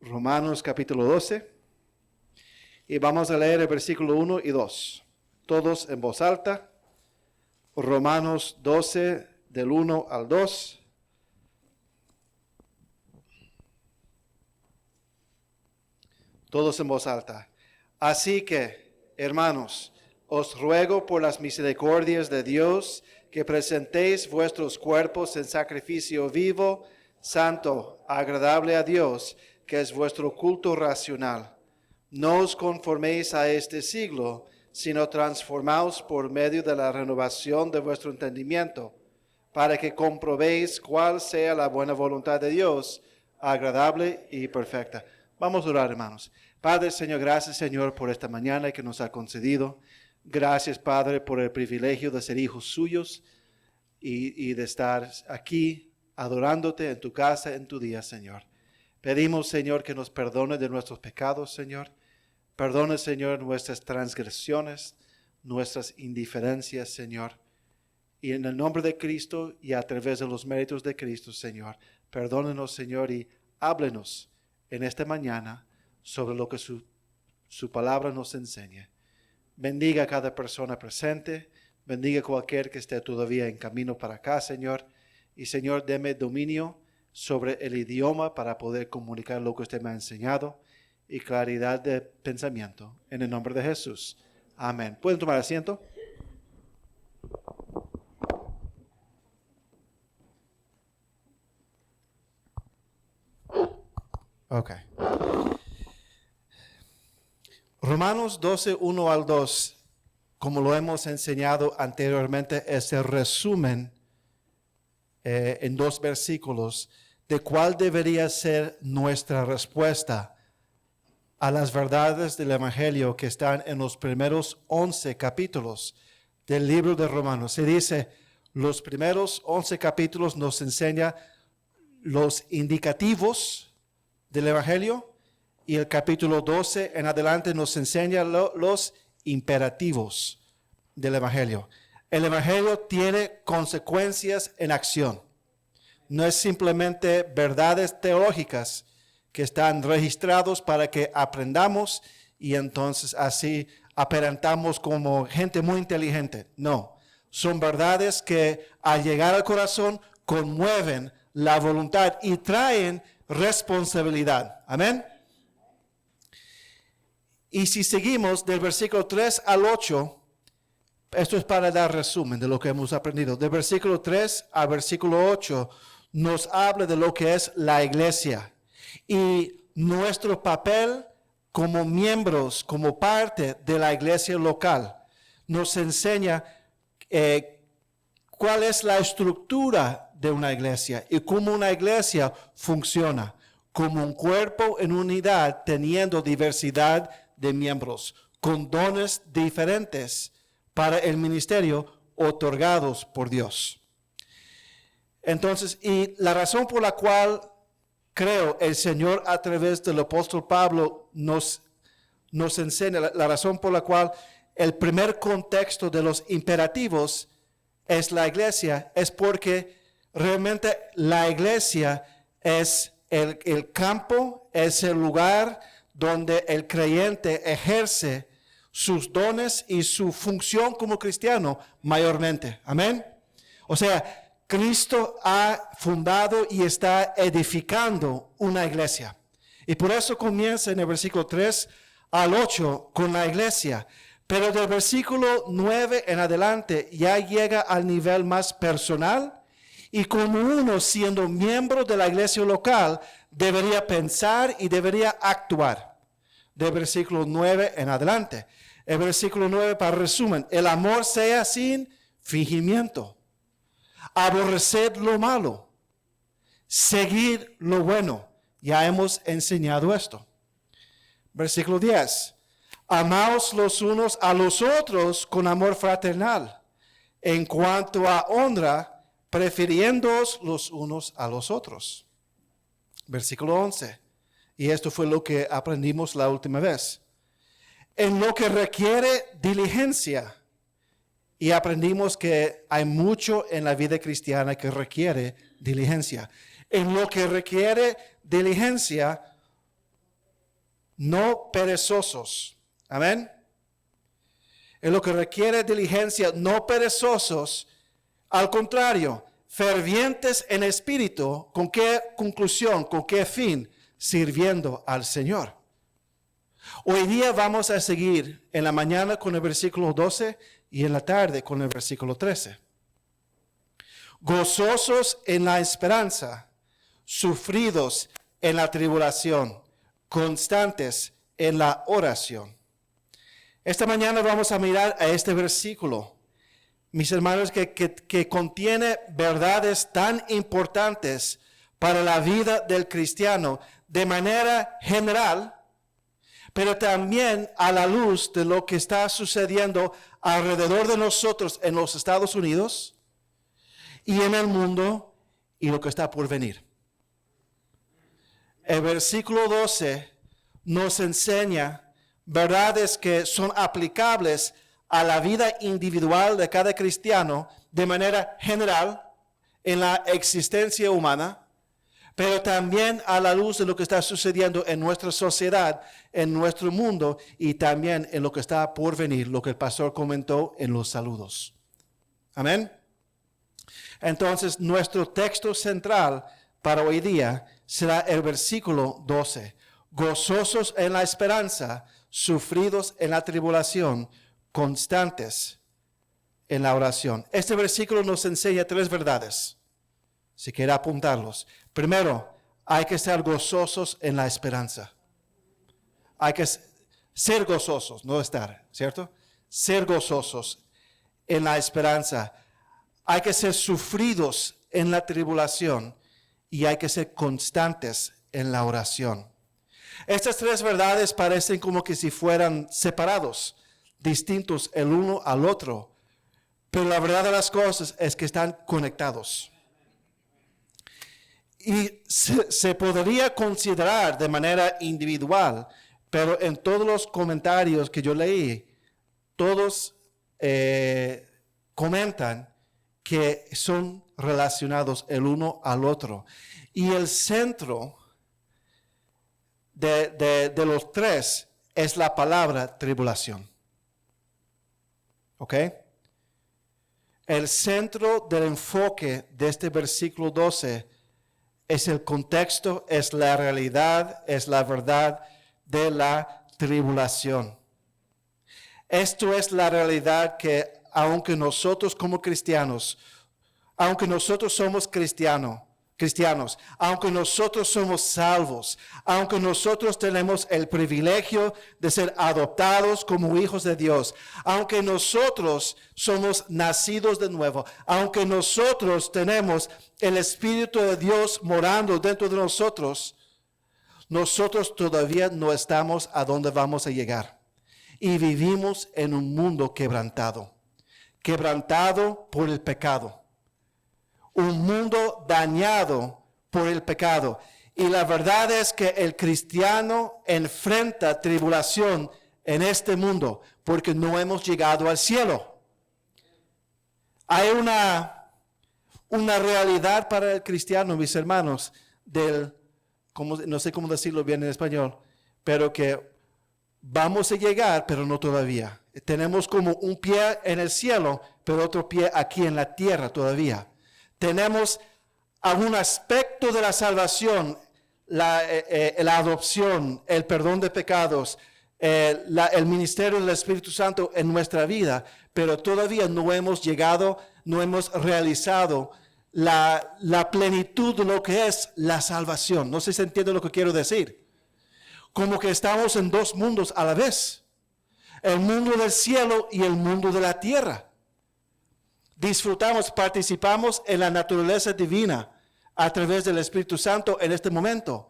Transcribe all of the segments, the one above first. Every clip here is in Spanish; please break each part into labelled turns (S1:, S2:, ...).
S1: Romanos capítulo 12 y vamos a leer el versículo 1 y 2. Todos en voz alta. Romanos 12 del 1 al 2. Todos en voz alta. Así que, hermanos, os ruego por las misericordias de Dios que presentéis vuestros cuerpos en sacrificio vivo, santo, agradable a Dios, que es vuestro culto racional. No os conforméis a este siglo, sino transformaos por medio de la renovación de vuestro entendimiento, para que comprobéis cuál sea la buena voluntad de Dios, agradable y perfecta. Vamos a orar, hermanos. Padre, Señor, gracias, Señor, por esta mañana que nos ha concedido. Gracias, Padre, por el privilegio de ser hijos suyos y de estar aquí adorándote en tu casa, en tu día, Señor. Pedimos, Señor, que nos perdone de nuestros pecados, Señor. Perdone, Señor, nuestras transgresiones, nuestras indiferencias, Señor. Y en el nombre de Cristo y a través de los méritos de Cristo, Señor, perdónenos, Señor, y háblenos en esta mañana sobre lo que su palabra nos enseña. Bendiga a cada persona presente, bendiga a cualquier que esté todavía en camino para acá, Señor. Y, Señor, deme dominio sobre el idioma para poder comunicar lo que usted me ha enseñado y claridad de pensamiento. En el nombre de Jesús. Amén. ¿Pueden tomar asiento? Ok. Romanos 12, 1 al 2, como lo hemos enseñado anteriormente, es el resumen en 2 versículos de cuál debería ser nuestra respuesta a las verdades del Evangelio que están en los primeros 11 capítulos del libro de Romanos. Se dice, los primeros 11 capítulos nos enseña los indicativos del Evangelio y el capítulo 12 en adelante nos enseña los imperativos del Evangelio. El Evangelio tiene consecuencias en acción. No es simplemente verdades teológicas que están registrados para que aprendamos y entonces así aparentamos como gente muy inteligente. No, son verdades que al llegar al corazón conmueven la voluntad y traen responsabilidad. Amén. Y si seguimos del versículo 3 al 8, esto es para dar resumen de lo que hemos aprendido. Del versículo 3 al versículo 8 nos habla de lo que es la iglesia y nuestro papel como miembros, como parte de la iglesia local. Nos enseña cuál es la estructura de una iglesia y cómo una iglesia funciona como un cuerpo en unidad, teniendo diversidad de miembros, con dones diferentes para el ministerio otorgados por Dios. Entonces, y la razón por la cual creo el Señor a través del apóstol Pablo nos enseña, la razón por la cual el primer contexto de los imperativos es la iglesia, es porque realmente la iglesia es el campo, es el lugar donde el creyente ejerce sus dones y su función como cristiano mayormente. Amén. O sea, Cristo ha fundado y está edificando una iglesia. Y por eso comienza en el versículo 3 al 8 con la iglesia. Pero del versículo 9 en adelante ya llega al nivel más personal. Y como uno, siendo miembro de la iglesia local, debería pensar y debería actuar. Del versículo 9 en adelante. El versículo 9 para resumen. El amor sea sin fingimiento. Aborreced lo malo. Seguid lo bueno. Ya hemos enseñado esto. Versículo 10. Amaos los unos a los otros con amor fraternal. En cuanto a honra, prefiriéndoos los unos a los otros. Versículo 11. Y esto fue lo que aprendimos la última vez. En lo que requiere diligencia. Y aprendimos que hay mucho en la vida cristiana que requiere diligencia. En lo que requiere diligencia, no perezosos. Amén. En lo que requiere diligencia, no perezosos, al contrario, fervientes en espíritu. ¿Con qué conclusión? ¿Con qué fin? Sirviendo al Señor. Hoy día vamos a seguir en la mañana con el versículo 12 y en la tarde con el versículo 13. Gozosos en la esperanza, sufridos en la tribulación, constantes en la oración. Esta mañana vamos a mirar a este versículo, mis hermanos, que contiene verdades tan importantes para la vida del cristiano de manera general, pero también a la luz de lo que está sucediendo alrededor de nosotros en los Estados Unidos y en el mundo y lo que está por venir. El versículo 12 nos enseña verdades que son aplicables a la vida individual de cada cristiano de manera general en la existencia humana, pero también a la luz de lo que está sucediendo en nuestra sociedad, en nuestro mundo y también en lo que está por venir, lo que el pastor comentó en los saludos. Amén. Entonces, nuestro texto central para hoy día será el versículo 12. Gozosos en la esperanza, sufridos en la tribulación, constantes en la oración. Este versículo nos enseña tres verdades, si quiere apuntarlos. Primero, hay que estar gozosos en la esperanza. Hay que ser gozosos, no estar, ¿cierto? Ser gozosos en la esperanza. Hay que ser sufridos en la tribulación y hay que ser constantes en la oración. Estas tres verdades parecen como que si fueran separados, distintos el uno al otro, pero la verdad de las cosas es que están conectados. Y se podría considerar de manera individual, pero en todos los comentarios que yo leí, todos comentan que son relacionados el uno al otro. Y el centro de los tres es la palabra tribulación. ¿Ok? El centro del enfoque de este versículo 12 es el contexto, es la realidad, es la verdad de la tribulación. Esto es la realidad que aunque nosotros como cristianos, aunque nosotros somos cristianos, aunque nosotros somos salvos, aunque nosotros tenemos el privilegio de ser adoptados como hijos de Dios, aunque nosotros somos nacidos de nuevo, aunque nosotros tenemos el Espíritu de Dios morando dentro de nosotros, nosotros todavía no estamos a donde vamos a llegar. Y vivimos en un mundo quebrantado por el pecado. Un mundo dañado por el pecado. Y la verdad es que el cristiano enfrenta tribulación en este mundo porque no hemos llegado al cielo. Hay una realidad para el cristiano, mis hermanos, no sé cómo decirlo bien en español, pero que vamos a llegar, pero no todavía. Tenemos como un pie en el cielo, pero otro pie aquí en la tierra todavía. Tenemos algún aspecto de la salvación, la adopción, el perdón de pecados, el ministerio del Espíritu Santo en nuestra vida, pero todavía no hemos llegado, no hemos realizado la plenitud de lo que es la salvación. No sé si entiende lo que quiero decir. Como que estamos en dos mundos a la vez. El mundo del cielo y el mundo de la tierra. Disfrutamos, participamos en la naturaleza divina a través del Espíritu Santo en este momento,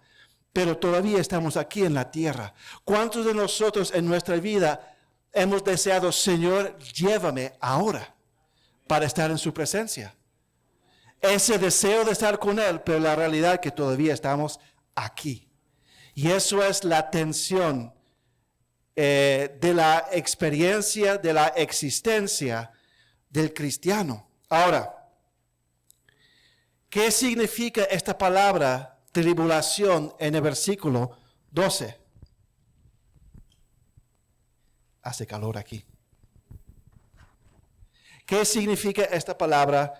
S1: pero todavía estamos aquí en la tierra. ¿Cuántos de nosotros en nuestra vida hemos deseado, Señor, llévame ahora para estar en su presencia? Ese deseo de estar con Él, pero la realidad es que todavía estamos aquí. Y eso es la tensión de la experiencia, de la existencia del cristiano. Ahora, ¿qué significa esta palabra tribulación en el versículo 12? Hace calor aquí. ¿Qué significa esta palabra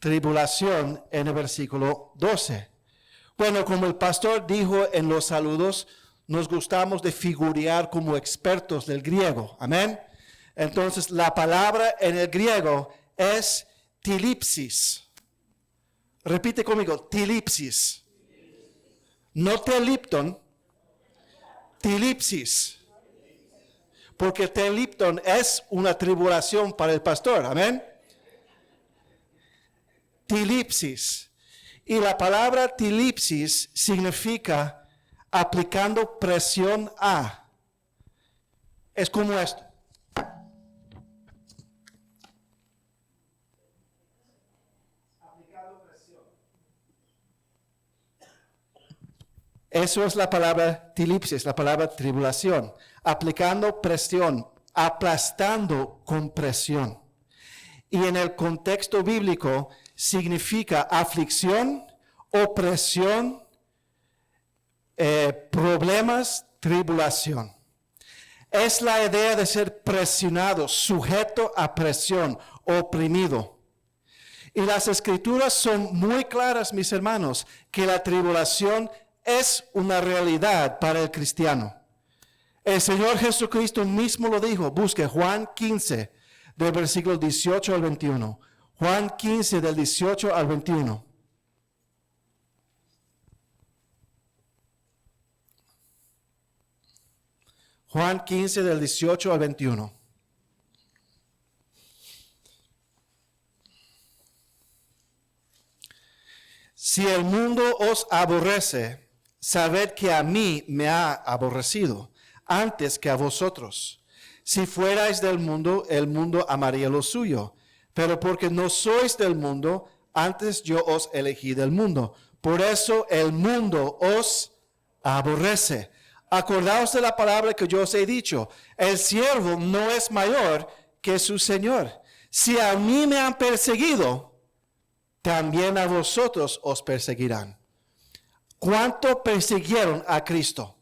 S1: tribulación en el versículo 12? Bueno, como el pastor dijo en los saludos, nos gustamos de figurear como expertos del griego. Amén. Entonces, la palabra en el griego es tilipsis. Repite conmigo, tilipsis. No telipton, tilipsis. Porque telipton es una tribulación para el pastor. Amén. Tilipsis. Y la palabra tilipsis significa aplicando presión a. Es como esto. Aplicando presión. Eso es la palabra tilipsis, la palabra tribulación. Aplicando presión, aplastando con presión. Y en el contexto bíblico significa aflicción, opresión, problemas, tribulación. Es la idea de ser presionado, sujeto a presión, oprimido. Y las escrituras son muy claras, mis hermanos, que la tribulación es una realidad para el cristiano. El Señor Jesucristo mismo lo dijo. Busque Juan 15, del versículo 18 al 21. Juan 15, del 18 al 21. Juan 15, del 18 al 21. Si el mundo os aborrece, sabed que a mí me ha aborrecido antes que a vosotros. Si fuerais del mundo, el mundo amaría lo suyo. Pero porque no sois del mundo, antes yo os elegí del mundo. Por eso el mundo os aborrece. Acordaos de la palabra que yo os he dicho. El siervo no es mayor que su Señor. Si a mí me han perseguido, también a vosotros os perseguirán. ¿Cuánto persiguieron a Cristo?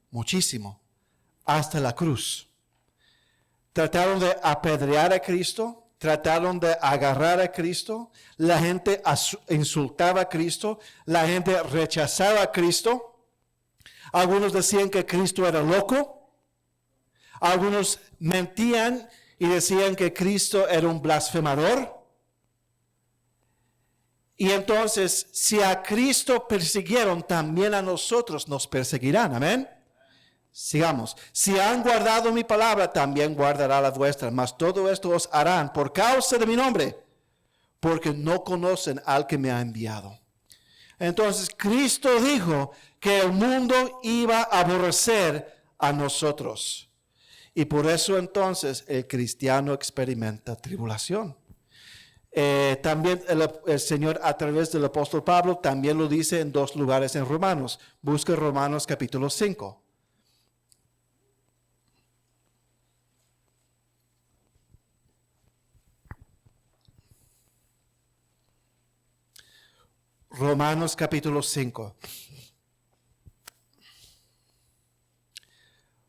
S1: Muchísimo. Hasta la cruz. Trataron de apedrear a Cristo, trataron de agarrar a Cristo, la gente insultaba a Cristo, la gente rechazaba a Cristo. Algunos decían que Cristo era loco, algunos mentían y decían que Cristo era un blasfemador. Y entonces, si a Cristo persiguieron, también a nosotros nos perseguirán. Amén. Sigamos. Si han guardado mi palabra, también guardará la vuestra. Mas todo esto os harán por causa de mi nombre, porque no conocen al que me ha enviado. Entonces, Cristo dijo que el mundo iba a aborrecer a nosotros. Y por eso entonces el cristiano experimenta tribulación. También el Señor a través del apóstol Pablo también lo dice en 2 lugares en Romanos. Busca Romanos capítulo 5. Romanos capítulo 5.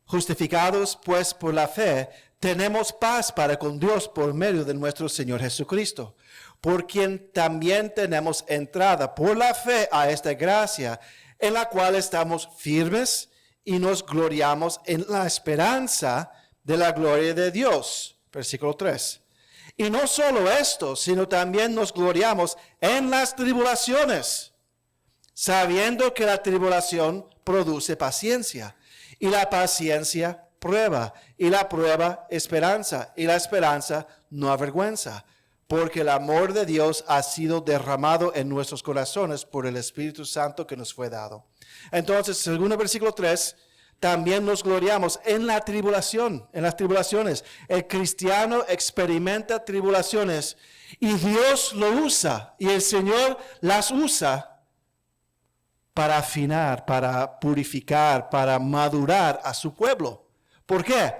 S1: Justificados pues por la fe, tenemos paz para con Dios por medio de nuestro Señor Jesucristo, por quien también tenemos entrada por la fe a esta gracia, en la cual estamos firmes y nos gloriamos en la esperanza de la gloria de Dios. Versículo 3. Y no solo esto, sino también nos gloriamos en las tribulaciones, sabiendo que la tribulación produce paciencia, y la paciencia prueba, y la prueba esperanza, y la esperanza no avergüenza, porque el amor de Dios ha sido derramado en nuestros corazones por el Espíritu Santo que nos fue dado. Entonces, según el versículo 3, también nos gloriamos en la tribulación, en las tribulaciones. El cristiano experimenta tribulaciones y Dios lo usa, y el Señor las usa para afinar, para purificar, para madurar a su pueblo. ¿Por qué?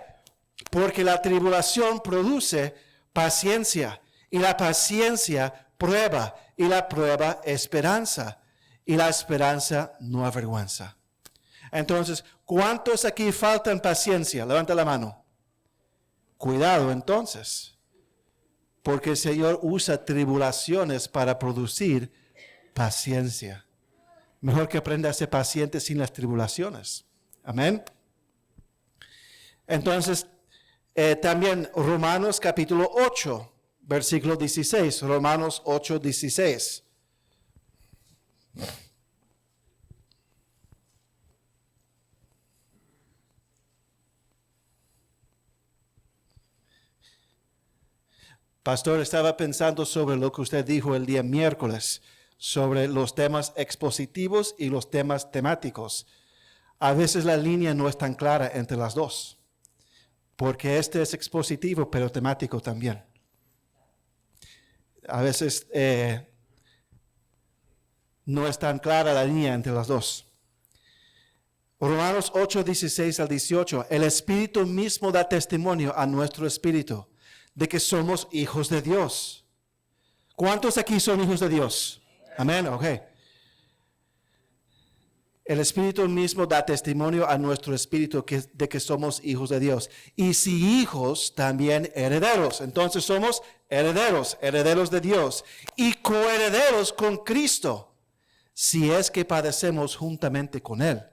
S1: Porque la tribulación produce paciencia, y la paciencia prueba, y la prueba esperanza, y la esperanza no avergüenza. Entonces, ¿cuántos aquí faltan paciencia? Levanta la mano. Cuidado entonces, porque el Señor usa tribulaciones para producir paciencia. Mejor que aprenda a ser paciente sin las tribulaciones. Amén. Entonces, también Romanos capítulo 8, versículo 16. Romanos 8, 16. Pastor, estaba pensando sobre lo que usted dijo el día miércoles, sobre los temas expositivos y los temas temáticos. A veces la línea no es tan clara entre las dos, porque este es expositivo, pero temático también. A veces no es tan clara la línea entre las dos. Romanos 8, 16 al 18. El Espíritu mismo da testimonio a nuestro espíritu de que somos hijos de Dios. ¿Cuántos aquí son hijos de Dios? Amén, ok. El Espíritu mismo da testimonio a nuestro espíritu de que somos hijos de Dios. Y si hijos, también herederos. Entonces somos herederos, herederos de Dios. Y coherederos con Cristo, si es que padecemos juntamente con Él,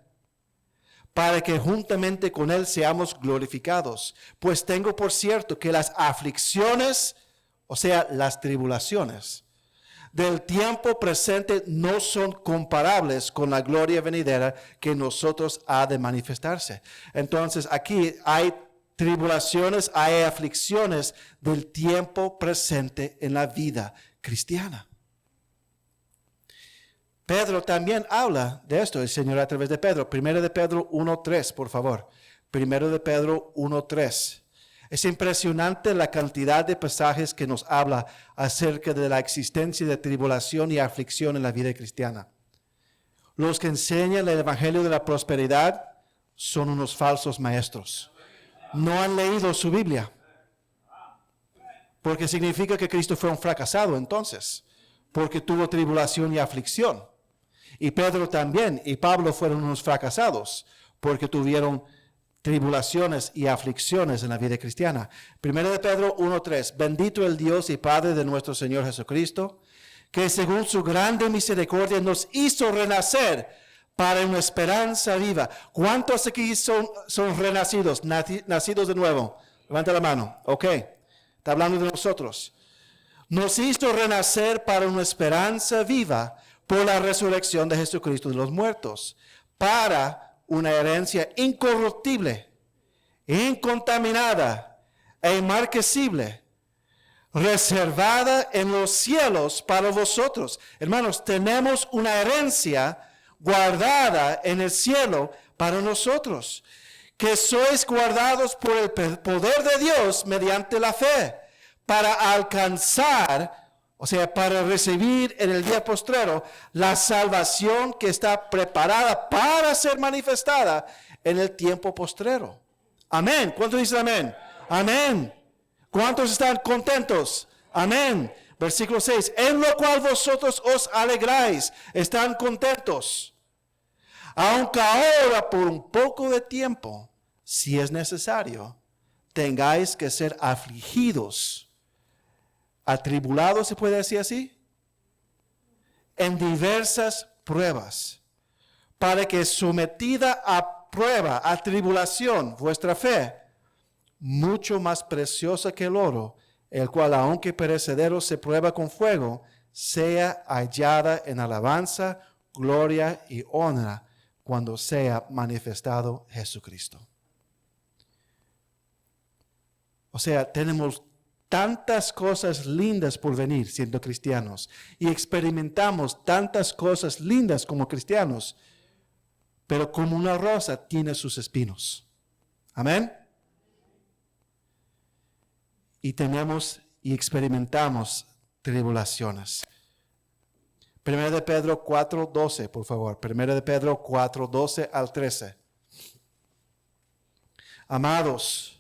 S1: para que juntamente con Él seamos glorificados. Pues tengo por cierto que las aflicciones, o sea, las tribulaciones del tiempo presente no son comparables con la gloria venidera que en nosotros ha de manifestarse. Entonces, aquí hay tribulaciones, hay aflicciones del tiempo presente en la vida cristiana. Pedro también habla de esto, el Señor a través de Pedro. Primero de Pedro 1:3, por favor. Primero de Pedro 1:3. Es impresionante la cantidad de pasajes que nos habla acerca de la existencia de tribulación y aflicción en la vida cristiana. Los que enseñan el evangelio de la prosperidad son unos falsos maestros. No han leído su Biblia, porque significa que Cristo fue un fracasado entonces, porque tuvo tribulación y aflicción. Y Pedro también y Pablo fueron unos fracasados, porque tuvieron tribulaciones y aflicciones en la vida cristiana. Primero de Pedro 1:3. Bendito el Dios y Padre de nuestro Señor Jesucristo, que según su grande misericordia nos hizo renacer para una esperanza viva. ¿Cuántos aquí son renacidos, nacidos de nuevo? Levanta la mano. Ok, está hablando de nosotros. Nos hizo renacer para una esperanza viva por la resurrección de Jesucristo de los muertos, para una herencia incorruptible, incontaminada e inmarcesible, reservada en los cielos para vosotros. Hermanos, tenemos una herencia guardada en el cielo para nosotros, que sois guardados por el poder de Dios mediante la fe, para alcanzar, o sea, para recibir en el día postrero la salvación que está preparada para ser manifestada en el tiempo postrero. Amén. ¿Cuántos dicen amén? Amén. ¿Cuántos están contentos? Amén. Versículo 6. En lo cual vosotros os alegráis, están contentos. Aunque ahora por un poco de tiempo, si es necesario, tengáis que ser afligidos. Atribulado, ¿se puede decir así? En diversas pruebas, para que sometida a prueba, a tribulación, vuestra fe, mucho más preciosa que el oro, el cual aunque perecedero se prueba con fuego, sea hallada en alabanza, gloria y honra cuando sea manifestado Jesucristo. O sea, tenemos tantas cosas lindas por venir siendo cristianos y experimentamos tantas cosas lindas como cristianos, pero como una rosa tiene sus espinos. Amén. Y tenemos y experimentamos tribulaciones. Primera de Pedro 4:12, por favor. Primera de Pedro 4:12 al 13. Amados,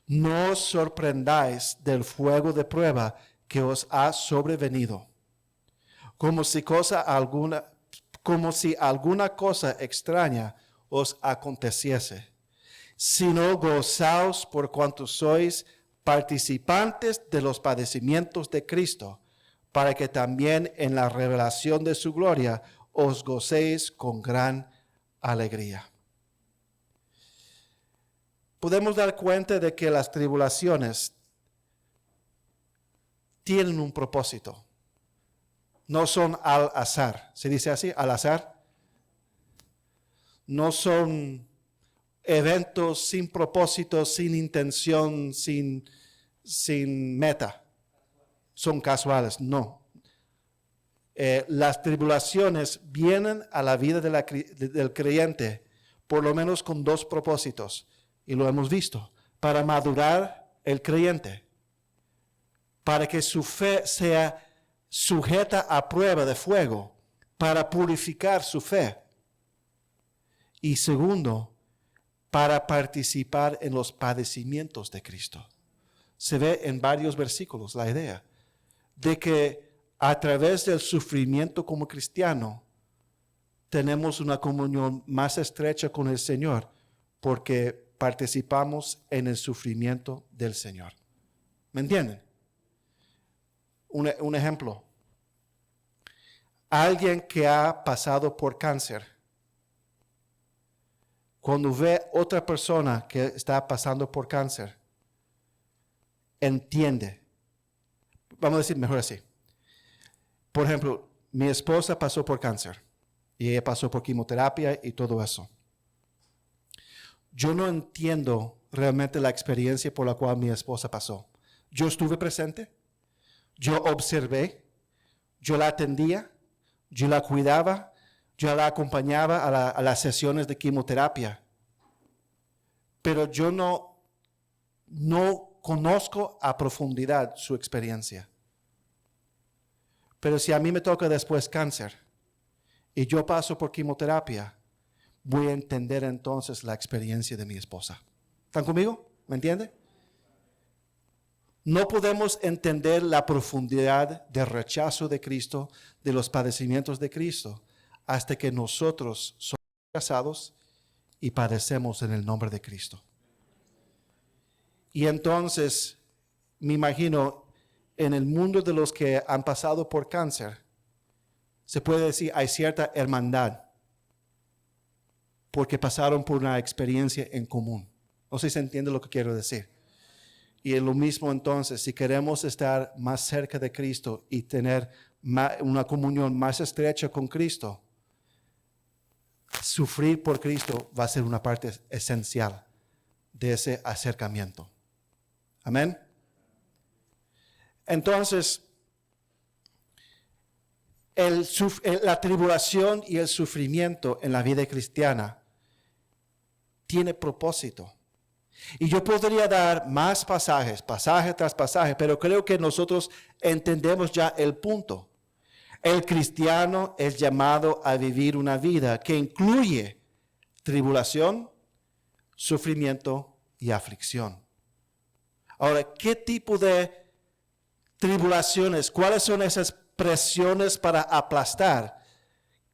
S1: no os sorprendáis del fuego de prueba que os ha sobrevenido, como si alguna cosa extraña os aconteciese, sino gozaos por cuanto sois participantes de los padecimientos de Cristo, para que también en la revelación de su gloria os gocéis con gran alegría. Podemos dar cuenta de que las tribulaciones tienen un propósito. No son al azar. ¿Se dice así? ¿Al azar? No son eventos sin propósito, sin intención, sin meta. Son casuales. No. Las tribulaciones vienen a la vida del creyente, por lo menos con dos propósitos. Y lo hemos visto. Para madurar el creyente. Para que su fe sea sujeta a prueba de fuego. Para purificar su fe. Y segundo, para participar en los padecimientos de Cristo. Se ve en varios versículos la idea de que a través del sufrimiento como cristiano tenemos una comunión más estrecha con el Señor porque participamos en el sufrimiento del Señor. ¿Me entienden? Un ejemplo. Alguien que ha pasado por cáncer, cuando ve otra persona que está pasando por cáncer, entiende. Vamos a decir mejor así. Por ejemplo, mi esposa pasó por cáncer y ella pasó por quimioterapia y todo eso. Yo no entiendo realmente la experiencia por la cual mi esposa pasó. Yo estuve presente, yo observé, yo la atendía, yo la cuidaba, yo la acompañaba a las sesiones de quimioterapia. Pero yo no conozco a profundidad su experiencia. Pero si a mí me toca después cáncer y yo paso por quimioterapia, voy a entender entonces la experiencia de mi esposa. ¿Están conmigo? ¿Me entiende? No podemos entender la profundidad del rechazo de Cristo, de los padecimientos de Cristo, hasta que nosotros somos rechazados y padecemos en el nombre de Cristo. Y entonces, me imagino, en el mundo de los que han pasado por cáncer, se puede decir hay cierta hermandad, porque pasaron por una experiencia en común. No sé si se entiende lo que quiero decir. Y es lo mismo entonces, si queremos estar más cerca de Cristo y tener una comunión más estrecha con Cristo, sufrir por Cristo va a ser una parte esencial de ese acercamiento. Amén. Entonces, la tribulación y el sufrimiento en la vida cristiana tiene propósito. Y yo podría dar más pasaje tras pasaje, pero creo que nosotros entendemos ya el punto. El cristiano es llamado a vivir una vida que incluye tribulación, sufrimiento y aflicción. Ahora, ¿qué tipo de tribulaciones? ¿Cuáles son esas presiones para aplastar?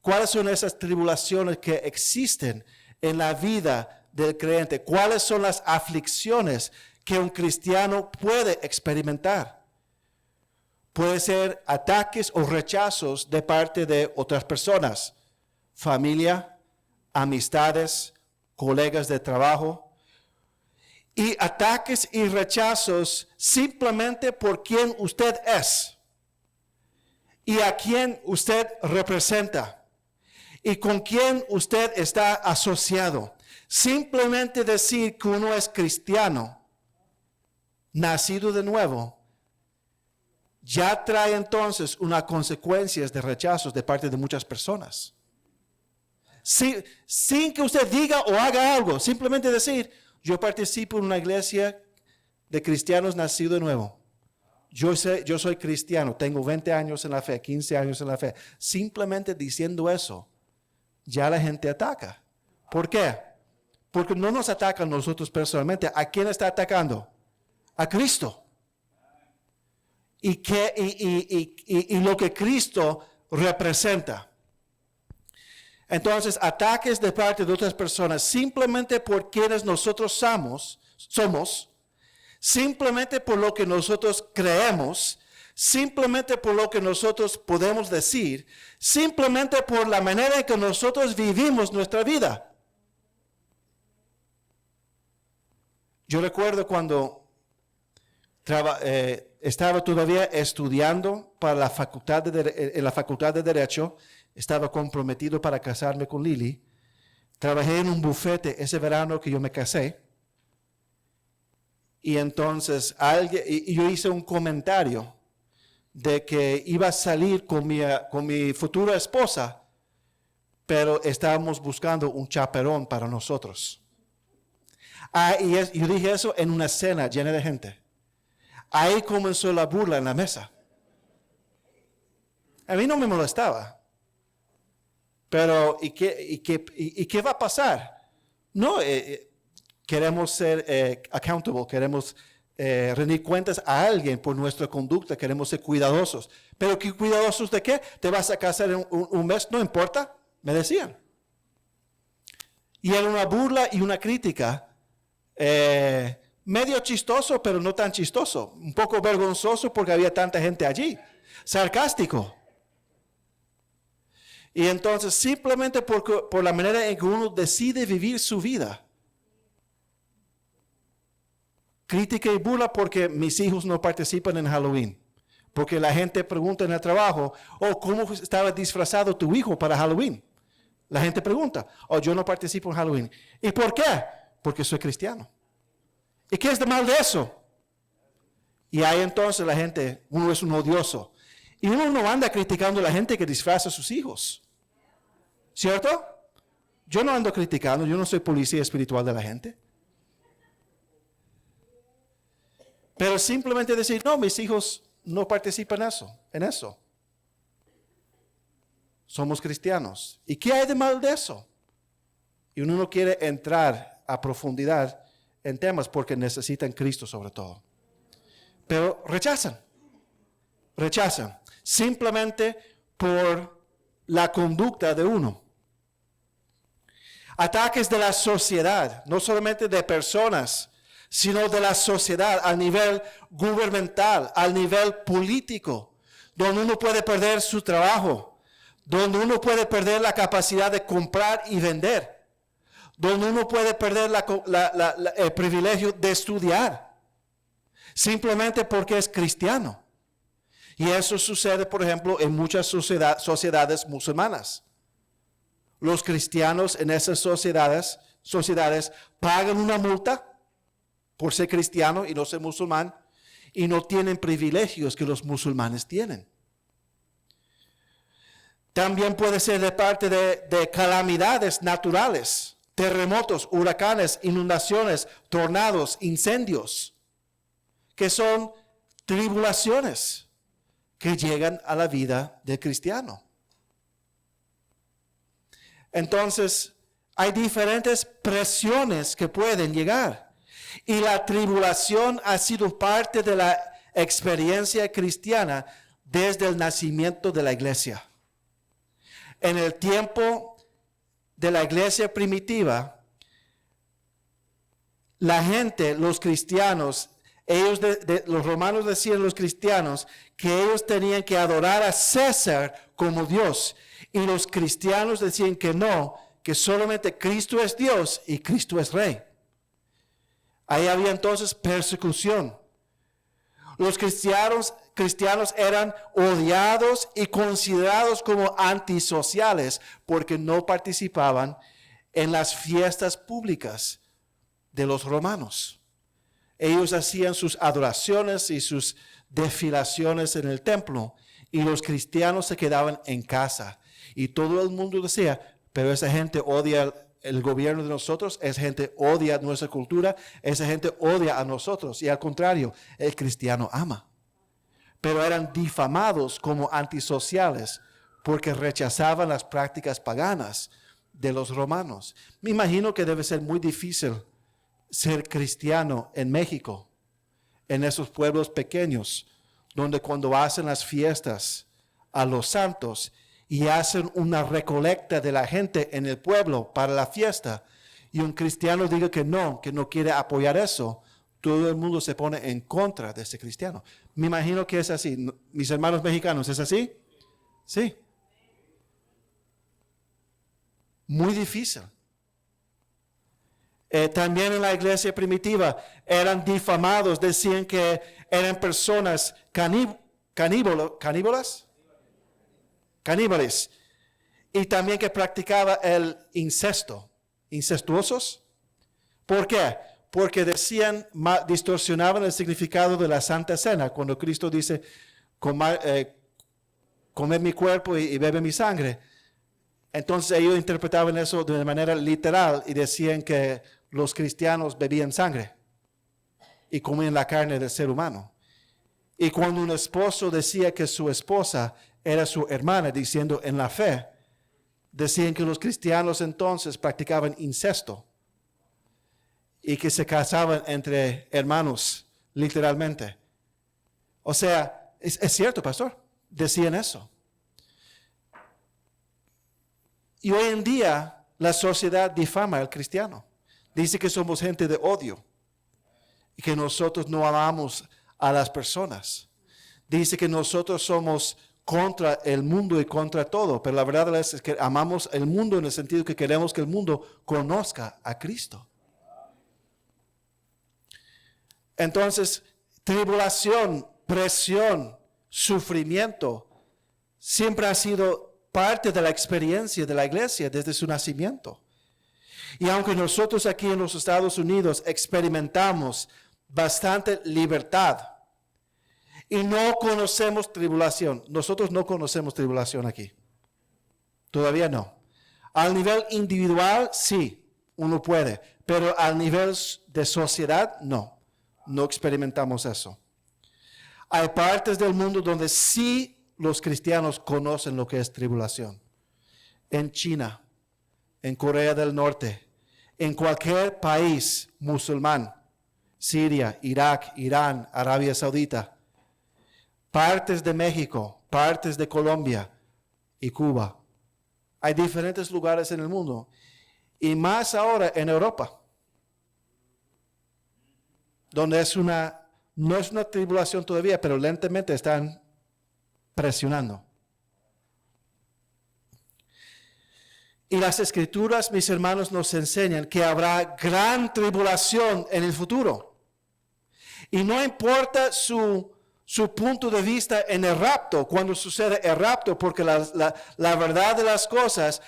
S1: ¿Cuáles son esas tribulaciones que existen en la vida del creyente? ¿Cuáles son las aflicciones que un cristiano puede experimentar? Puede ser ataques o rechazos de parte de otras personas, familia, amistades, colegas de trabajo, y ataques y rechazos simplemente por quien usted es y a quien usted representa y con quien usted está asociado. Simplemente decir que uno es cristiano, nacido de nuevo, ya trae entonces unas consecuencias de rechazos de parte de muchas personas. Sin que usted diga o haga algo, simplemente decir, yo participo en una iglesia de cristianos nacido de nuevo. Yo soy cristiano, tengo 20 años en la fe, 15 años en la fe. Simplemente diciendo eso, ya la gente ataca. ¿Por qué? Porque no nos atacan nosotros personalmente. ¿A quién está atacando? A Cristo. Y lo que Cristo representa. Entonces, ataques de parte de otras personas simplemente por quienes nosotros somos, simplemente por lo que nosotros creemos, simplemente por lo que nosotros podemos decir, simplemente por la manera en que nosotros vivimos nuestra vida. Yo recuerdo cuando estaba todavía estudiando para en la facultad de Derecho, estaba comprometido para casarme con Lili. Trabajé en un bufete ese verano que yo me casé. Y entonces yo hice un comentario de que iba a salir con mi futura esposa, pero estábamos buscando un chaperón para nosotros. Yo dije eso en una cena llena de gente. Ahí comenzó la burla en la mesa. A mí no me molestaba. Pero, ¿y qué va a pasar? No, queremos ser accountable, queremos rendir cuentas a alguien por nuestra conducta, queremos ser cuidadosos. Pero ¿qué cuidadosos de qué? ¿Te vas a casar en un mes? No importa, me decían. Y era una burla y una crítica, medio chistoso, pero no tan chistoso. Un poco vergonzoso porque había tanta gente allí. Sarcástico. Y entonces simplemente por la manera en que uno decide vivir su vida. Crítica y burla porque mis hijos no participan en Halloween. Porque la gente pregunta en el trabajo, ¿cómo estaba disfrazado tu hijo para Halloween? La gente pregunta, yo no participo en Halloween. ¿Y por qué? Porque soy cristiano. ¿Y qué es de mal de eso? Y ahí entonces la gente, uno es un odioso. Y uno no anda criticando a la gente que disfraza a sus hijos. ¿Cierto? Yo no ando criticando, yo no soy policía espiritual de la gente. Pero simplemente decir, no, mis hijos no participan en eso. Somos cristianos. ¿Y qué hay de mal de eso? Y uno no quiere entrar a profundidad en temas porque necesitan Cristo sobre todo. Pero rechazan. Simplemente por la conducta de uno. Ataques de la sociedad, no solamente de personas, sino de la sociedad a nivel gubernamental, al nivel político, donde uno puede perder su trabajo, donde uno puede perder la capacidad de comprar y vender, donde uno puede perder el privilegio de estudiar, simplemente porque es cristiano. Y eso sucede, por ejemplo, en muchas sociedades musulmanas. Los cristianos en esas sociedades pagan una multa por ser cristiano y no ser musulmán, y no tienen privilegios que los musulmanes tienen. También puede ser de parte de calamidades naturales, terremotos, huracanes, inundaciones, tornados, incendios, que son tribulaciones que llegan a la vida del cristiano. Entonces, hay diferentes presiones que pueden llegar. Y la tribulación ha sido parte de la experiencia cristiana desde el nacimiento de la iglesia. En el tiempo de la iglesia primitiva, la gente, los cristianos, los romanos decían a los cristianos que ellos tenían que adorar a César como Dios. Y los cristianos decían que no, que solamente Cristo es Dios y Cristo es Rey. Ahí había entonces persecución. Los cristianos eran odiados y considerados como antisociales porque no participaban en las fiestas públicas de los romanos. Ellos hacían sus adoraciones y sus desfilaciones en el templo y los cristianos se quedaban en casa. Y todo el mundo decía, pero esa gente odia el gobierno de nosotros, esa gente odia nuestra cultura, esa gente odia a nosotros. Y al contrario, el cristiano ama. Pero eran difamados como antisociales porque rechazaban las prácticas paganas de los romanos. Me imagino que debe ser muy difícil ser cristiano en México, en esos pueblos pequeños, donde cuando hacen las fiestas a los santos y hacen una recolecta de la gente en el pueblo para la fiesta, y un cristiano diga que no quiere apoyar eso, todo el mundo se pone en contra de ese cristiano. Me imagino que es así. Mis hermanos mexicanos, ¿es así? Sí. Muy difícil. También en la iglesia primitiva eran difamados, decían que eran personas caníbales, y también que practicaba el incesto, incestuosos. ¿Por qué? Porque decían, distorsionaban el significado de la Santa Cena, cuando Cristo dice, comed mi cuerpo y bebe mi sangre. Entonces ellos interpretaban eso de manera literal y decían que los cristianos bebían sangre y comían la carne del ser humano. Y cuando un esposo decía que su esposa era su hermana, diciendo en la fe, decían que los cristianos entonces practicaban incesto y que se casaban entre hermanos, literalmente. O sea, es cierto, pastor, decían eso. Y hoy en día la sociedad difama al cristiano. Dice que somos gente de odio y que nosotros no amamos a las personas. Dice que nosotros somos contra el mundo y contra todo, pero la verdad es que amamos el mundo en el sentido que queremos que el mundo conozca a Cristo. Entonces, tribulación, presión, sufrimiento, siempre ha sido parte de la experiencia de la iglesia desde su nacimiento. Y aunque nosotros aquí en los Estados Unidos experimentamos bastante libertad y no conocemos tribulación, nosotros no conocemos tribulación aquí. Todavía no. Al nivel individual, sí, uno puede, pero al nivel de sociedad, no experimentamos eso. Hay partes del mundo donde sí los cristianos conocen lo que es tribulación. En China, en Corea del Norte, en cualquier país musulmán, Siria, Irak, Irán, Arabia Saudita, partes de México, partes de Colombia y Cuba. Hay diferentes lugares en el mundo y más ahora en Europa, donde no es una tribulación todavía, pero lentamente están presionando. Y las escrituras, mis hermanos, nos enseñan que habrá gran tribulación en el futuro. Y no importa su punto de vista en el rapto, cuando sucede el rapto, porque la verdad de las cosas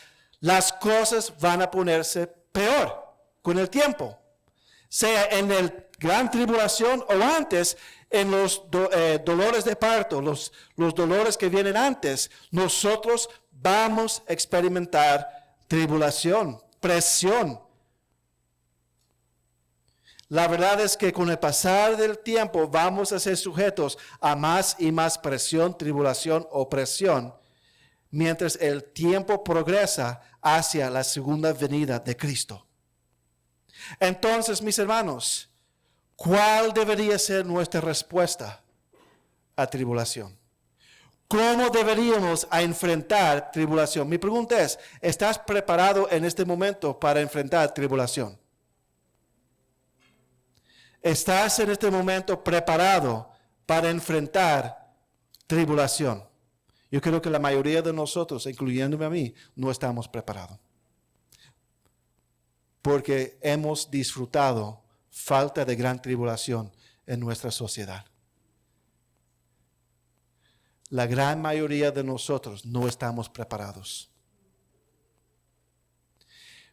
S1: van a ponerse peor con el tiempo. Sea en el gran tribulación o antes, en los dolores de parto, los dolores que vienen antes, nosotros vamos a experimentar tribulación, presión. La verdad es que con el pasar del tiempo vamos a ser sujetos a más y más presión, tribulación, opresión, mientras el tiempo progresa hacia la segunda venida de Cristo. Entonces, mis hermanos, ¿cuál debería ser nuestra respuesta a tribulación? ¿Cómo deberíamos enfrentar tribulación? Mi pregunta es, ¿estás preparado en este momento para enfrentar tribulación? ¿Estás en este momento preparado para enfrentar tribulación? Yo creo que la mayoría de nosotros, incluyéndome a mí, no estamos preparados. Porque hemos disfrutado falta de gran tribulación en nuestra sociedad. La gran mayoría de nosotros no estamos preparados.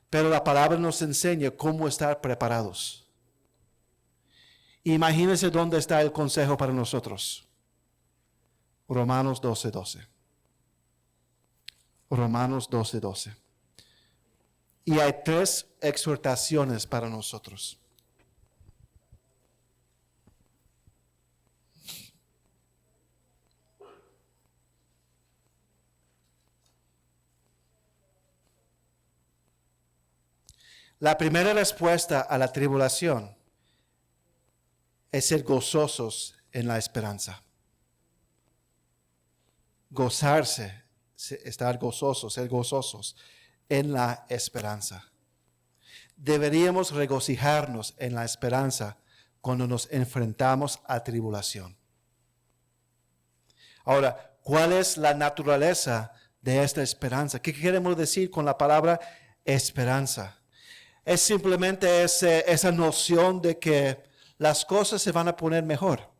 S1: Pero la palabra nos enseña cómo estar preparados. Imagínense dónde está el consejo para nosotros. Romanos 12:12. Romanos 12:12. Y hay 3 exhortaciones para nosotros. La primera respuesta a la tribulación es ser gozosos en la esperanza. Gozarse, estar gozosos, ser gozosos en la esperanza. Deberíamos regocijarnos en la esperanza cuando nos enfrentamos a tribulación. Ahora, ¿cuál es la naturaleza de esta esperanza? ¿Qué queremos decir con la palabra esperanza? Es simplemente esa noción de que las cosas se van a poner mejor.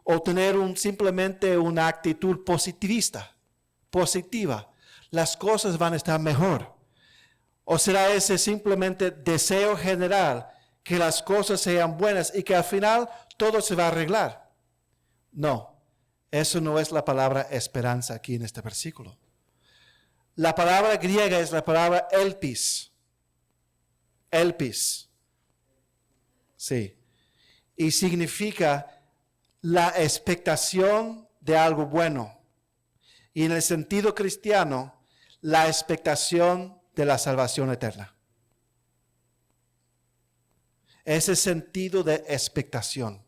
S1: O tener simplemente una actitud positiva. Las cosas van a estar mejor. ¿O será ese simplemente deseo general que las cosas sean buenas y que al final todo se va a arreglar? No, eso no es la palabra esperanza aquí en este versículo. La palabra griega es la palabra elpis. Elpis. Sí. Y significa la expectación de algo bueno. Y en el sentido cristiano, la expectación de la salvación eterna. Ese sentido de expectación.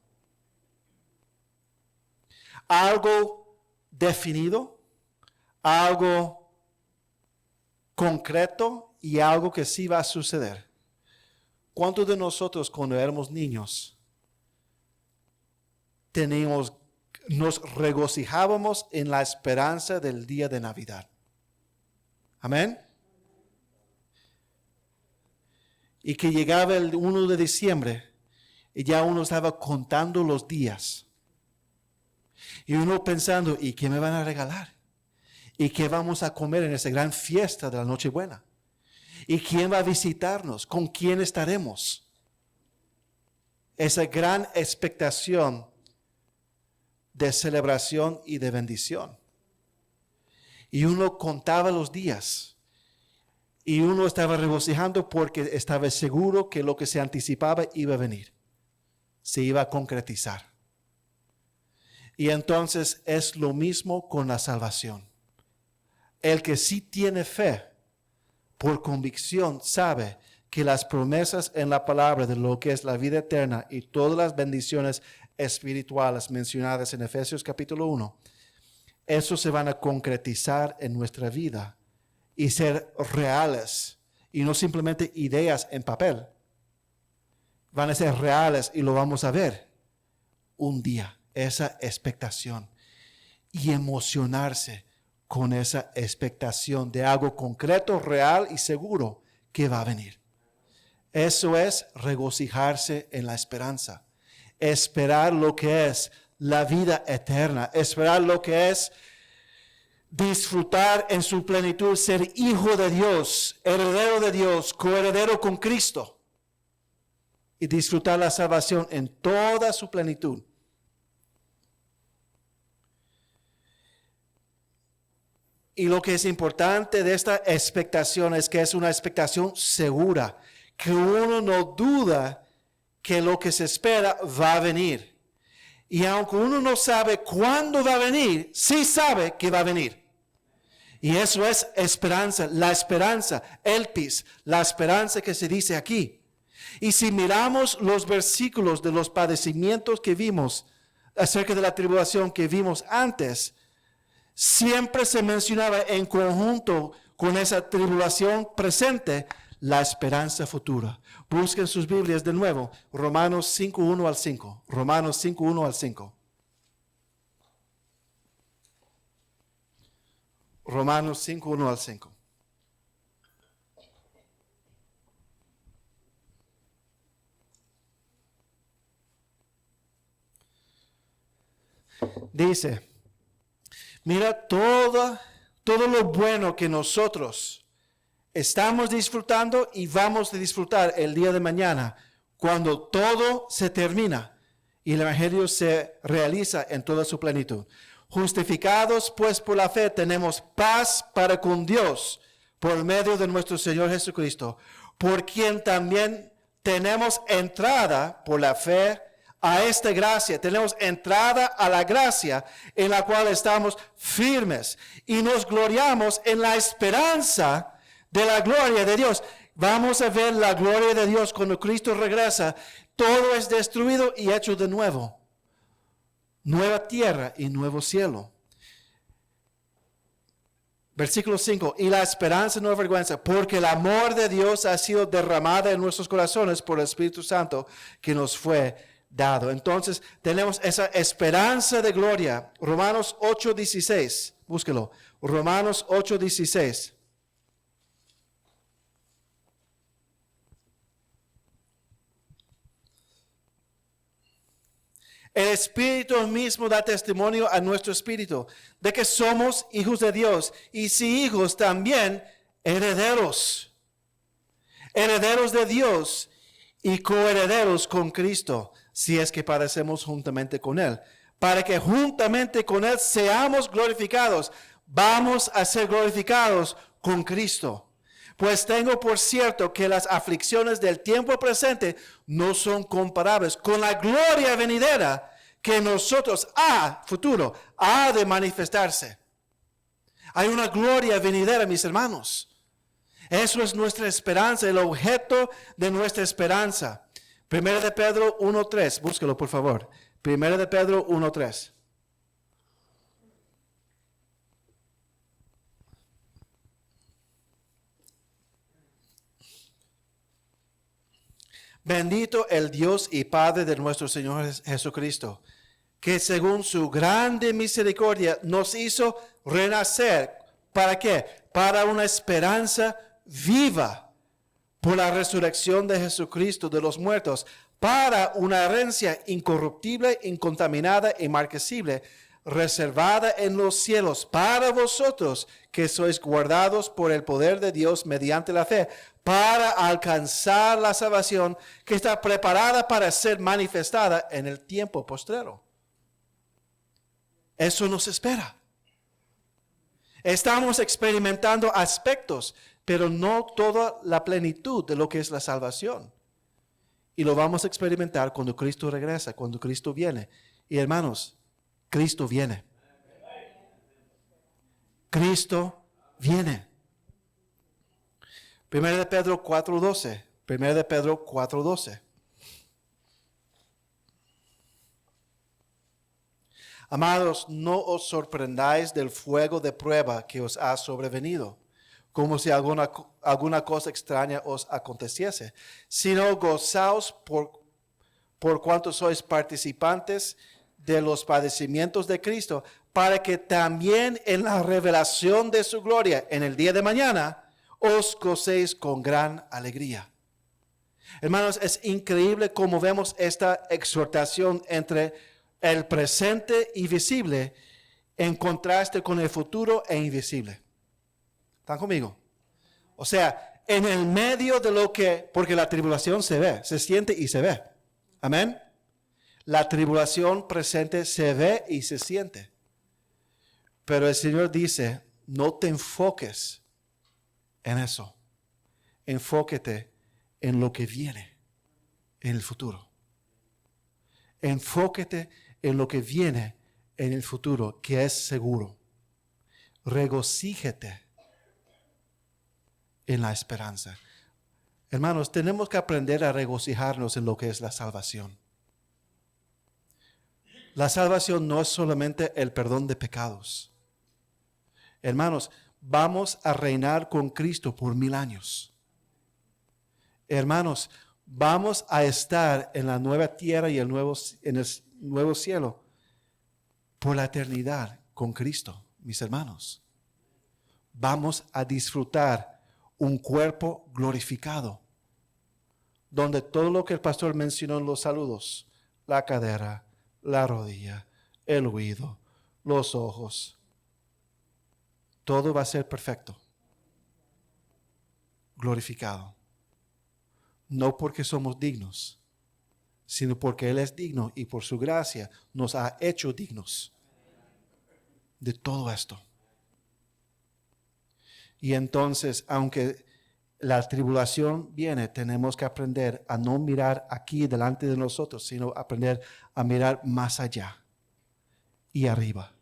S1: Algo definido, algo concreto y algo que sí va a suceder. ¿Cuántos de nosotros cuando éramos niños nos regocijábamos en la esperanza del día de Navidad? Amén. Y que llegaba el 1 de diciembre y ya uno estaba contando los días. Y uno pensando, ¿y qué me van a regalar? ¿Y qué vamos a comer en esa gran fiesta de la Nochebuena? ¿Y quién va a visitarnos? ¿Con quién estaremos? Esa gran expectación de celebración y de bendición. Y uno contaba los días. Y uno estaba regocijando porque estaba seguro que lo que se anticipaba iba a venir. Se iba a concretizar. Y entonces es lo mismo con la salvación. El que sí tiene fe, por convicción, sabe que las promesas en la palabra de lo que es la vida eterna y todas las bendiciones espirituales mencionadas en Efesios capítulo 1, eso se van a concretizar en nuestra vida y ser reales y no simplemente ideas en papel. Van a ser reales y lo vamos a ver un día, esa expectación, y emocionarse con esa expectación de algo concreto, real y seguro que va a venir. Eso es regocijarse en la esperanza. Esperar lo que es la vida eterna. Esperar lo que es disfrutar en su plenitud, ser hijo de Dios, heredero de Dios, coheredero con Cristo. Y disfrutar la salvación en toda su plenitud. Y lo que es importante de esta expectación es que es una expectación segura, que uno no duda que lo que se espera va a venir. Y aunque uno no sabe cuándo va a venir, sí sabe que va a venir. Y eso es esperanza, elpis, la esperanza que se dice aquí. Y si miramos los versículos de los padecimientos que vimos acerca de la tribulación que vimos antes, siempre se mencionaba en conjunto con esa tribulación presente la esperanza futura. Busquen sus Biblias de nuevo, Romanos 5:1 al 5. Romanos 5:1 al 5. Romanos 5:1 al 5. Dice, mira todo lo bueno que nosotros estamos disfrutando y vamos a disfrutar el día de mañana, cuando todo se termina y el Evangelio se realiza en toda su plenitud. Justificados pues por la fe tenemos paz para con Dios por medio de nuestro Señor Jesucristo, por quien también tenemos entrada por la fe a esta gracia. Tenemos entrada a la gracia en la cual estamos firmes y nos gloriamos en la esperanza de la gloria de Dios. Vamos a ver la gloria de Dios cuando Cristo regresa. Todo es destruido y hecho de nuevo. Nueva tierra y nuevo cielo. Versículo 5, y la esperanza no avergüenza, porque el amor de Dios ha sido derramado en nuestros corazones por el Espíritu Santo que nos fue dado. Entonces tenemos esa esperanza de gloria. Romanos 8:16, búsquelo. Romanos 8:16. El Espíritu mismo da testimonio a nuestro espíritu de que somos hijos de Dios y si hijos también herederos. Herederos de Dios y coherederos con Cristo, si es que padecemos juntamente con Él. Para que juntamente con Él seamos glorificados. Vamos a ser glorificados con Cristo. Pues tengo por cierto que las aflicciones del tiempo presente no son comparables con la gloria venidera que nosotros, futuro, ha de manifestarse. Hay una gloria venidera, mis hermanos. Eso es nuestra esperanza, el objeto de nuestra esperanza. 1 de Pedro 1:3, búsquelo por favor. 1 de Pedro 1:3. Bendito el Dios y Padre de nuestro Señor Jesucristo, que según su grande misericordia nos hizo renacer. ¿Para qué? Para una esperanza viva por la resurrección de Jesucristo de los muertos, para una herencia incorruptible, incontaminada, inmarcesible, reservada en los cielos para vosotros que sois guardados por el poder de Dios mediante la fe, para alcanzar la salvación que está preparada para ser manifestada en el tiempo postrero. Eso nos espera. Estamos experimentando aspectos, pero no toda la plenitud de lo que es la salvación. Y lo vamos a experimentar cuando Cristo regresa, cuando Cristo viene. Y hermanos, Cristo viene. Cristo viene. 1 de Pedro 4:12. 1 de Pedro 4:12. Amados, no os sorprendáis del fuego de prueba que os ha sobrevenido, como si alguna cosa extraña os aconteciese, sino gozaos por cuanto sois participantes de los padecimientos de Cristo, para que también en la revelación de su gloria, en el día de mañana, os gocéis con gran alegría. Hermanos, es increíble cómo vemos esta exhortación entre el presente y visible en contraste con el futuro e invisible. ¿Están conmigo? O sea, en el medio de lo que, porque la tribulación se ve, se siente y se ve. Amén. La tribulación presente se ve y se siente. Pero el Señor dice, no te enfoques en eso. Enfóquete en lo que viene, en el futuro. Enfóquete en lo que viene en el futuro, que es seguro. Regocíjate en la esperanza. Hermanos, tenemos que aprender a regocijarnos en lo que es la salvación. La salvación no es solamente el perdón de pecados. Hermanos, vamos a reinar con Cristo por 1000 años. Hermanos, vamos a estar en la nueva tierra y en el nuevo cielo por la eternidad con Cristo, mis hermanos. Vamos a disfrutar un cuerpo glorificado, donde todo lo que el pastor mencionó en los saludos, la cadera, la rodilla, el oído, los ojos, todo va a ser perfecto, glorificado. No porque somos dignos, sino porque Él es digno y por su gracia nos ha hecho dignos de todo esto. Y entonces, aunque la tribulación viene, tenemos que aprender a no mirar aquí delante de nosotros, sino aprender a mirar más allá y arriba,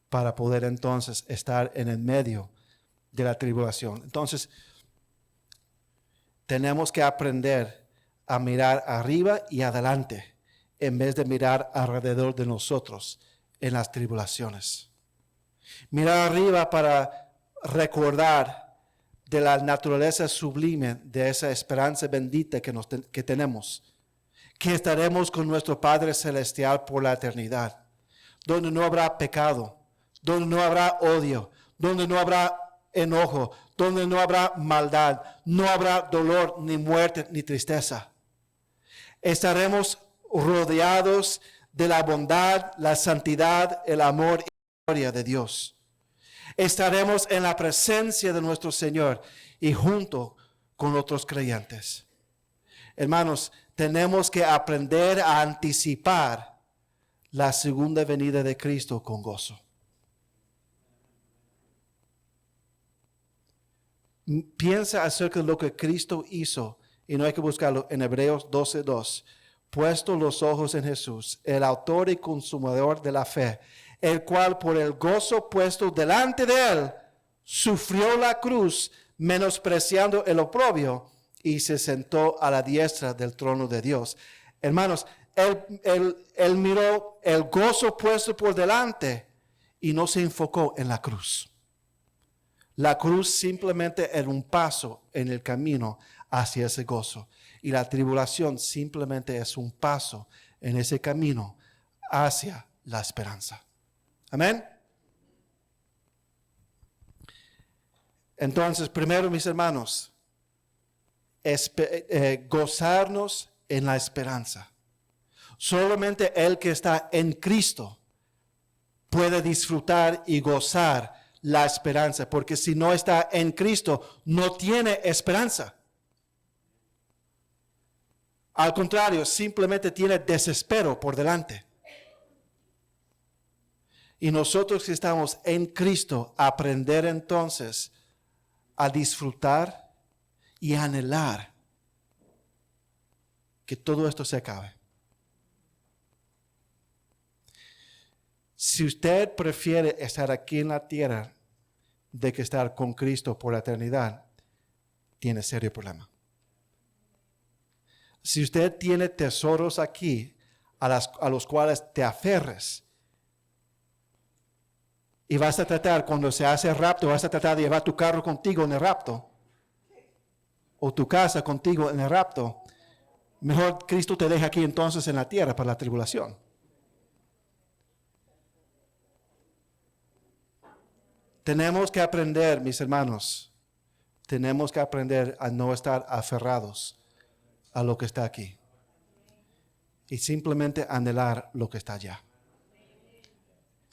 S1: para poder entonces estar en el medio de la tribulación. Entonces, tenemos que aprender a mirar arriba y adelante, en vez de mirar alrededor de nosotros en las tribulaciones. Mirar arriba para recordar de la naturaleza sublime de esa esperanza bendita que tenemos. Que estaremos con nuestro Padre Celestial por la eternidad, donde no habrá pecado, donde no habrá odio, donde no habrá enojo, donde no habrá maldad, no habrá dolor, ni muerte, ni tristeza. Estaremos rodeados de la bondad, la santidad, el amor y la gloria de Dios. Estaremos en la presencia de nuestro Señor y junto con otros creyentes. Hermanos, tenemos que aprender a anticipar la segunda venida de Cristo con gozo. Piensa acerca de lo que Cristo hizo, y no hay que buscarlo en Hebreos 12:2. Puesto los ojos en Jesús, el autor y consumador de la fe, el cual por el gozo puesto delante de él, sufrió la cruz, menospreciando el oprobio, y se sentó a la diestra del trono de Dios. Hermanos, él miró el gozo puesto por delante y no se enfocó en la cruz. La cruz simplemente era un paso en el camino hacia ese gozo. Y la tribulación simplemente es un paso en ese camino hacia la esperanza. Amén. Entonces, primero, mis hermanos, gozarnos en la esperanza. Solamente el que está en Cristo puede disfrutar y gozar la esperanza, porque si no está en Cristo, no tiene esperanza. Al contrario, simplemente tiene desespero por delante. Y nosotros que estamos en Cristo, aprender entonces a disfrutar y anhelar que todo esto se acabe. Si usted prefiere estar aquí en la tierra de que estar con Cristo por la eternidad, tiene serio problema. Si usted tiene tesoros aquí a los cuales te aferres y vas a tratar, cuando se hace el rapto, vas a tratar de llevar tu carro contigo en el rapto o tu casa contigo en el rapto, mejor Cristo te deja aquí entonces en la tierra para la tribulación. Tenemos que aprender, mis hermanos, tenemos que aprender a no estar aferrados a lo que está aquí y simplemente anhelar lo que está allá.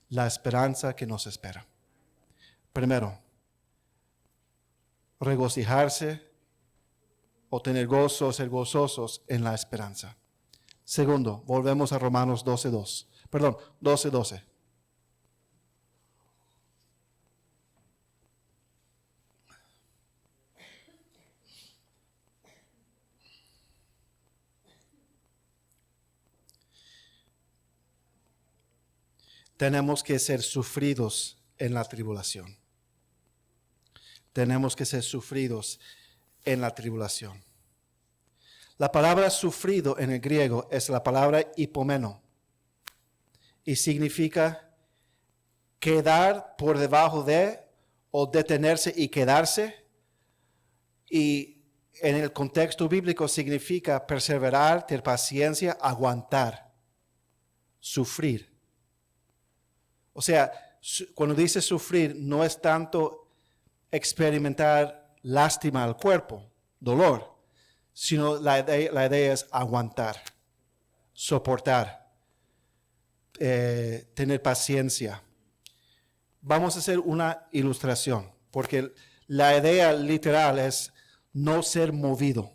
S1: La esperanza que nos espera. Primero, regocijarse o tener gozo, ser gozosos en la esperanza. Segundo, volvemos a Romanos 12:12. Tenemos que ser sufridos en la tribulación. Tenemos que ser sufridos en la tribulación. La palabra sufrido en el griego es la palabra hipomeno y significa quedar por debajo de o detenerse y quedarse, y en el contexto bíblico significa perseverar, tener paciencia, aguantar, sufrir. O sea, cuando dice sufrir, no es tanto experimentar lástima al cuerpo, dolor, sino la idea es aguantar, soportar, tener paciencia. Vamos a hacer una ilustración, porque la idea literal es no ser movido,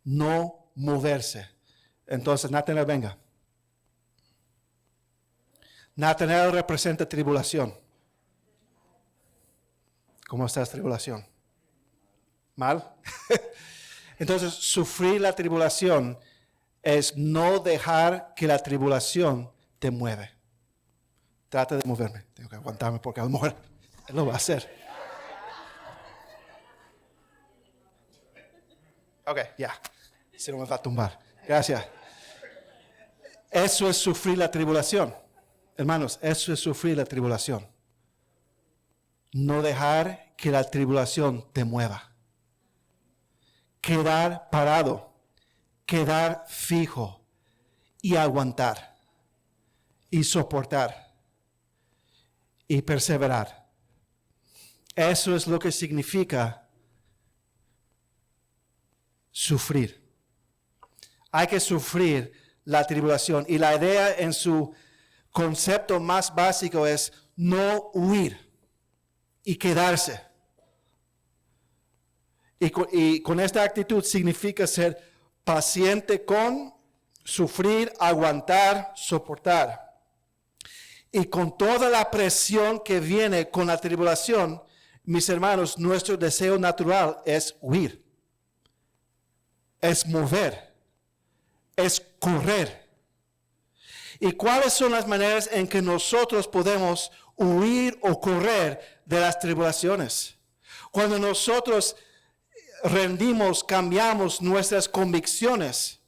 S1: no moverse. Entonces, Nathanael, venga. Nathanael representa tribulación. ¿Cómo estás, tribulación? ¿Mal? Entonces, sufrir la tribulación es no dejar que la tribulación te mueve. Trata de moverme. Tengo que aguantarme porque a lo mejor él lo va a hacer. Ok, ya. Si no me va a tumbar. Gracias. Eso es sufrir la tribulación. Hermanos, eso es sufrir la tribulación. No dejar que la tribulación te mueva. Quedar parado, quedar fijo y aguantar y soportar y perseverar. Eso es lo que significa sufrir. Hay que sufrir la tribulación. Y la idea en su concepto más básico es no huir y quedarse. Y con esta actitud significa ser paciente con, sufrir, aguantar, soportar. Y con toda la presión que viene con la tribulación, mis hermanos, nuestro deseo natural es huir, es mover, es correr. ¿Y cuáles son las maneras en que nosotros podemos huir o correr de las tribulaciones? Cuando nosotros rendimos, cambiamos nuestras convicciones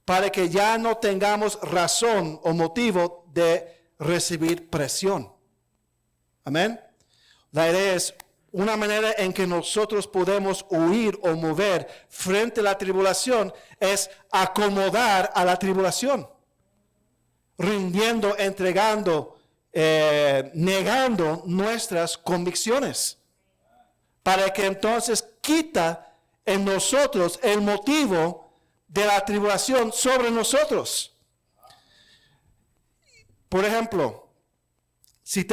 S1: para que ya no tengamos razón o motivo de recibir presión. Amén. La idea es una manera en que nosotros podemos huir o mover frente a la tribulación es acomodar a la tribulación, rindiendo, entregando, negando nuestras convicciones, para que entonces quita en nosotros el motivo de la tribulación sobre nosotros. Por ejemplo, si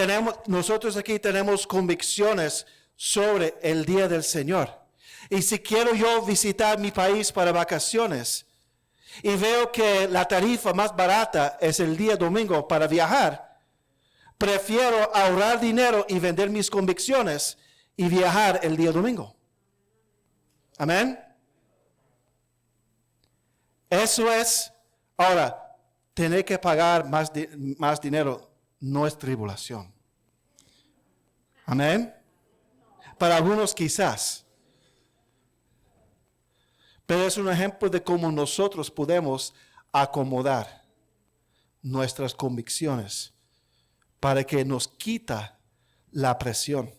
S1: nosotros aquí tenemos convicciones sobre el día del Señor, y si quiero yo visitar mi país para vacaciones, y veo que la tarifa más barata es el día domingo para viajar, prefiero ahorrar dinero y vender mis convicciones y viajar el día domingo. Amén. Eso es, ahora, tener que pagar más dinero no es tribulación. Amén. Para algunos quizás. Pero es un ejemplo de cómo nosotros podemos acomodar nuestras convicciones para que nos quita la presión.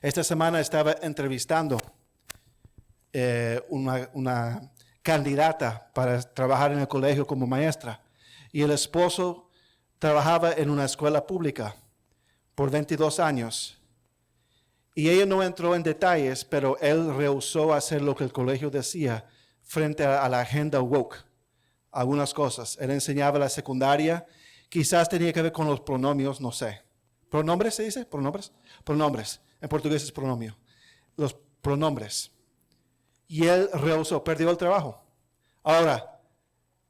S1: Esta semana estaba entrevistando una candidata para trabajar en el colegio como maestra. Y el esposo trabajaba en una escuela pública por 22 años. Y ella no entró en detalles, pero él rehusó hacer lo que el colegio decía frente a la agenda woke. Algunas cosas. Él enseñaba la secundaria. Quizás tenía que ver con los pronomios, no sé. ¿Pronombres se dice? ¿Pronombres? Pronombres. En portugués es pronomio. Los pronombres. Y él rehusó, perdió el trabajo. Ahora,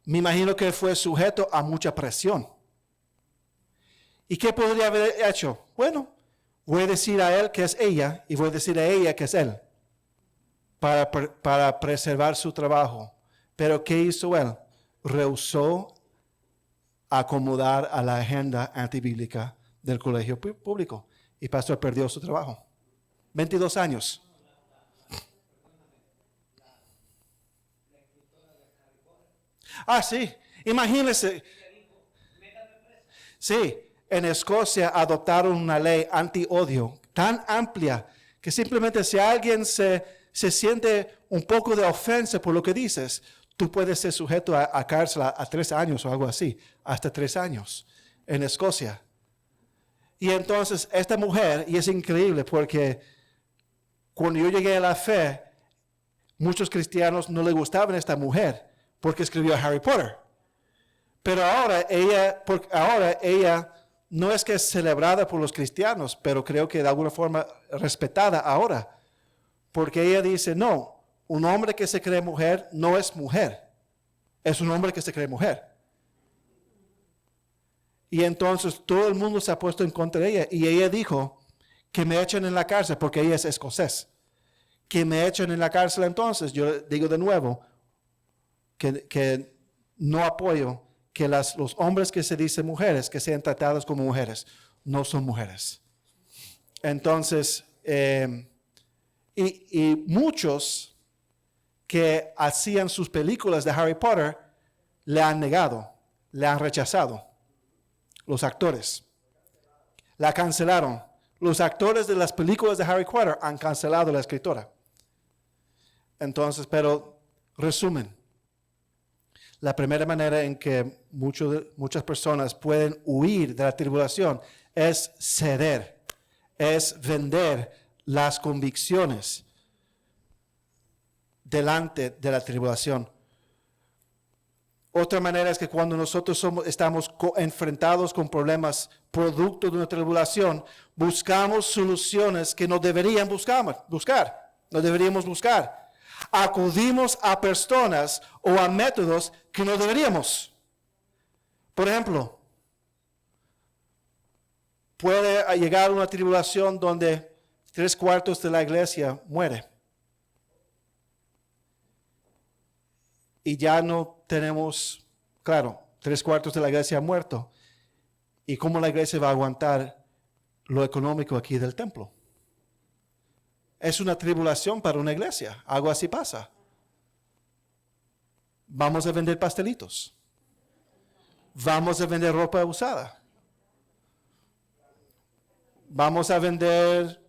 S1: me imagino que fue sujeto a mucha presión. ¿Y qué podría haber hecho? Bueno, voy a decir a él que es ella y voy a decir a ella que es él para preservar su trabajo. Pero ¿qué hizo él? Rehusó acomodar a la agenda antibíblica del colegio público y pastor perdió su trabajo. 22 años. Sí, imagínense. Sí, en Escocia adoptaron una ley anti-odio tan amplia que simplemente si alguien se siente un poco de ofensa por lo que dices, tú puedes ser sujeto a cárcel a 3 años o algo así, hasta 3 años en Escocia. Y entonces esta mujer, y es increíble porque cuando yo llegué a la fe, muchos cristianos no les gustaban esta mujer porque escribió Harry Potter. Pero ahora ella no es que es celebrada por los cristianos, pero creo que de alguna forma respetada ahora. Porque ella dice, no, un hombre que se cree mujer no es mujer. Es un hombre que se cree mujer. Y entonces todo el mundo se ha puesto en contra de ella. Y ella dijo que me echen en la cárcel porque ella es escocés. Que me echen en la cárcel entonces. Yo digo de nuevo que no apoyo que los hombres que se dicen mujeres, que sean tratados como mujeres, no son mujeres. Entonces, y muchos que hacían sus películas de Harry Potter le han negado, le han rechazado. Los actores la cancelaron, Los actores de las películas de Harry Potter han cancelado a la escritora. Entonces, pero resumen. La primera manera en que muchas personas pueden huir de la tribulación es ceder, es vender las convicciones delante de la tribulación. Otra manera es que cuando nosotros estamos enfrentados con problemas producto de una tribulación, buscamos soluciones que no deberían buscar, no deberíamos buscar. Acudimos a personas o a métodos que no deberíamos. Por ejemplo, puede llegar una tribulación donde 3/4 de la iglesia muere. Y ya no tenemos, claro, 3/4 de la iglesia ha muerto. ¿Y cómo la iglesia va a aguantar lo económico aquí del templo? Es una tribulación para una iglesia. Algo así pasa. Vamos a vender pastelitos. Vamos a vender ropa usada. Vamos a vender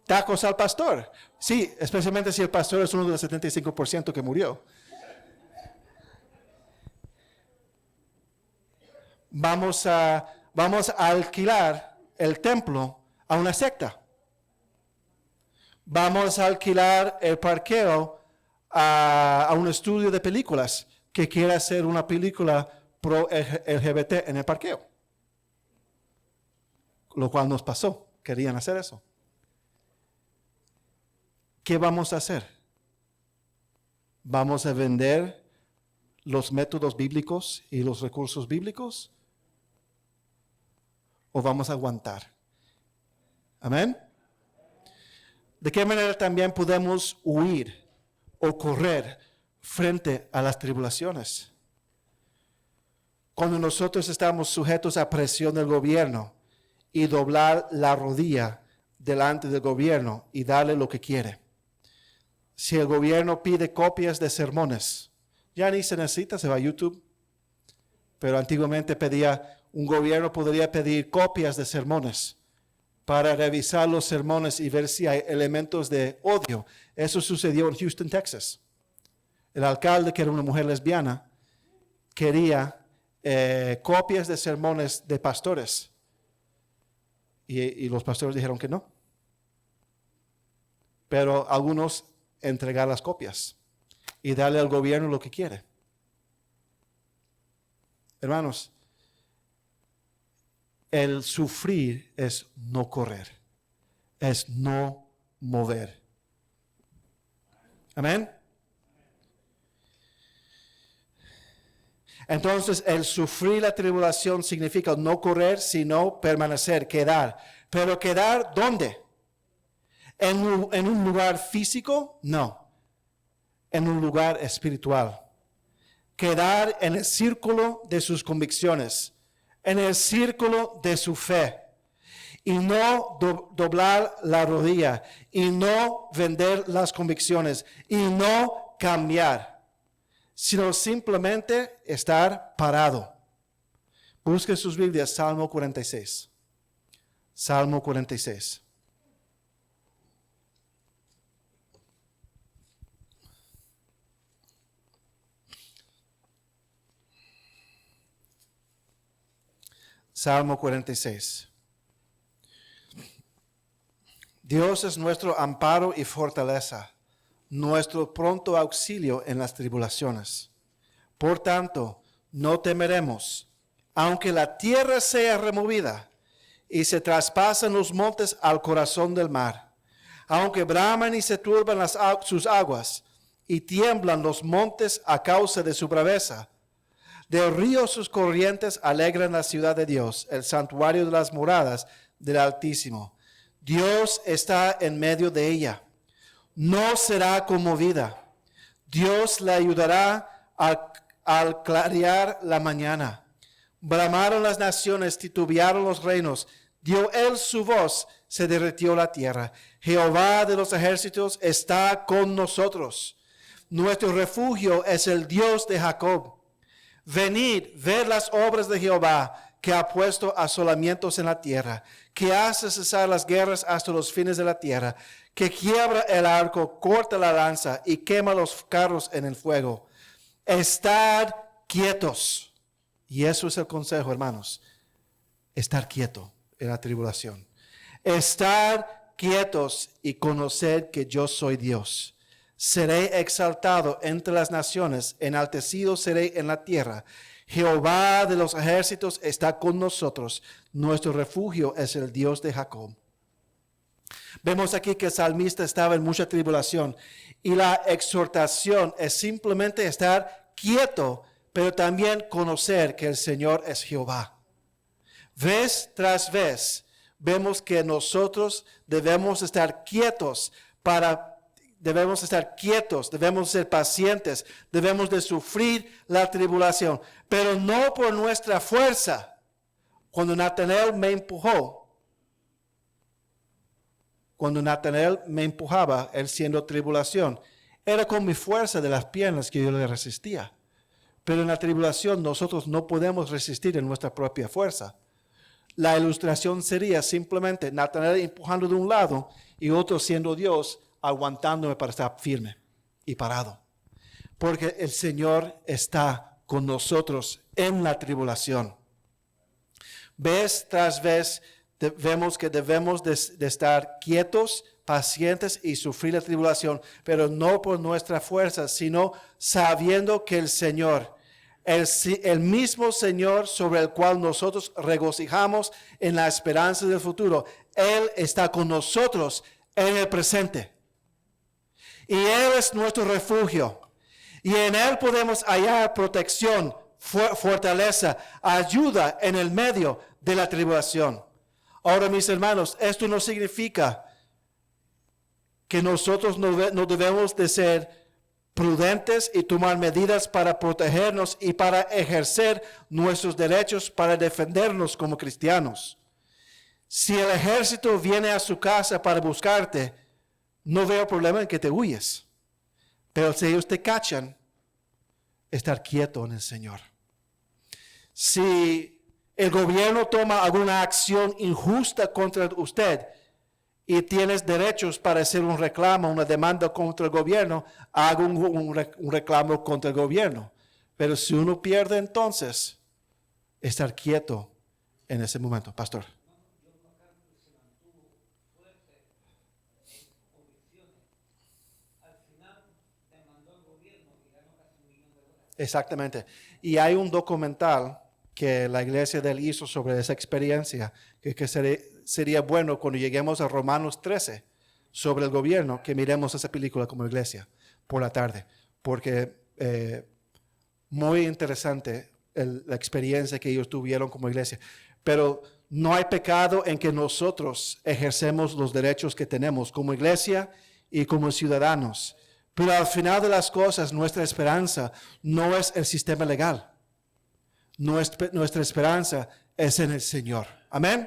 S1: tacos al pastor. Sí, especialmente si el pastor es uno del 75% que murió. Vamos a alquilar el templo a una secta. Vamos a alquilar el parqueo a un estudio de películas que quiere hacer una película pro LGBT en el parqueo. Lo cual nos pasó. Querían hacer eso. ¿Qué vamos a hacer? ¿Vamos a vender los métodos bíblicos y los recursos bíblicos? ¿O vamos a aguantar? Amén. ¿De qué manera también podemos huir o correr frente a las tribulaciones? Cuando nosotros estamos sujetos a presión del gobierno y doblar la rodilla delante del gobierno y darle lo que quiere. Si el gobierno pide copias de sermones, ya ni se necesita, se va a YouTube. Pero antiguamente un gobierno podría pedir copias de sermones para revisar los sermones y ver si hay elementos de odio. Eso sucedió en Houston, Texas. El alcalde, que era una mujer lesbiana, quería copias de sermones de pastores. Y los pastores dijeron que no. Pero algunos entregar las copias y darle al gobierno lo que quiere. Hermanos, el sufrir es no correr, es no mover. Amén. Entonces, el sufrir la tribulación significa no correr, sino permanecer, quedar. Pero quedar, ¿dónde? ¿En un lugar físico? No. En un lugar espiritual. Quedar en el círculo de sus convicciones, en el círculo de su fe. Y no doblar la rodilla, y no vender las convicciones, y no cambiar, sino simplemente estar parado. Busque sus Biblias, Salmo 46. Salmo 46. Salmo 46. Dios es nuestro amparo y fortaleza, nuestro pronto auxilio en las tribulaciones. Por tanto, no temeremos, aunque la tierra sea removida y se traspasen los montes al corazón del mar, aunque bramen y se turban sus aguas y tiemblan los montes a causa de su braveza. Del río sus corrientes alegran la ciudad de Dios, el santuario de las moradas del Altísimo. Dios está en medio de ella. No será conmovida. Dios la ayudará al clarear la mañana. Bramaron las naciones, titubearon los reinos. Dio él su voz, se derritió la tierra. Jehová de los ejércitos está con nosotros. Nuestro refugio es el Dios de Jacob. Venid, ved las obras de Jehová, que ha puesto asolamientos en la tierra, que hace cesar las guerras hasta los fines de la tierra, que quiebra el arco, corta la lanza y quema los carros en el fuego. Estad quietos. Y eso es el consejo, hermanos. Estar quieto en la tribulación. Estar quietos y conocer que yo soy Dios. Seré exaltado entre las naciones, enaltecido seré en la tierra. Jehová de los ejércitos está con nosotros. Nuestro refugio es el Dios de Jacob. Vemos aquí que el salmista estaba en mucha tribulación y la exhortación es simplemente estar quieto, pero también conocer que el Señor es Jehová. Vez tras vez vemos que nosotros debemos estar quietos debemos ser pacientes, debemos de sufrir la tribulación, pero no por nuestra fuerza. Cuando Natanael me empujaba, él siendo tribulación, era con mi fuerza de las piernas que yo le resistía. Pero en la tribulación nosotros no podemos resistir en nuestra propia fuerza. La ilustración sería simplemente Natanael empujando de un lado y otro siendo Dios aguantándome para estar firme y parado. Porque el Señor está con nosotros en la tribulación. Vez tras vez vemos que debemos de estar quietos, pacientes y sufrir la tribulación, pero no por nuestra fuerza, sino sabiendo que el Señor, el mismo Señor sobre el cual nosotros regocijamos en la esperanza del futuro, Él está con nosotros en el presente. Y Él es nuestro refugio. Y en Él podemos hallar protección, fortaleza, ayuda en el medio de la tribulación. Ahora, mis hermanos, esto no significa que nosotros no debemos de ser prudentes y tomar medidas para protegernos y para ejercer nuestros derechos para defendernos como cristianos. Si el ejército viene a su casa para buscarte, no veo problema en que te huyes. Pero si ellos te cachan, estar quieto en el Señor. Si el gobierno toma alguna acción injusta contra usted y tienes derechos para hacer un reclamo, una demanda contra el gobierno, haga un reclamo contra el gobierno. Pero si uno pierde, entonces, estar quieto en ese momento. Pastor. Exactamente. Y hay un documental que la iglesia de él hizo sobre esa experiencia, que sería bueno cuando lleguemos a Romanos 13 sobre el gobierno, que miremos esa película como iglesia por la tarde, porque muy interesante la experiencia que ellos tuvieron como iglesia. Pero no hay pecado en que nosotros ejercemos los derechos que tenemos como iglesia y como ciudadanos. Pero al final de las cosas, nuestra esperanza no es el sistema legal. Nuestra esperanza es en el Señor. Amén.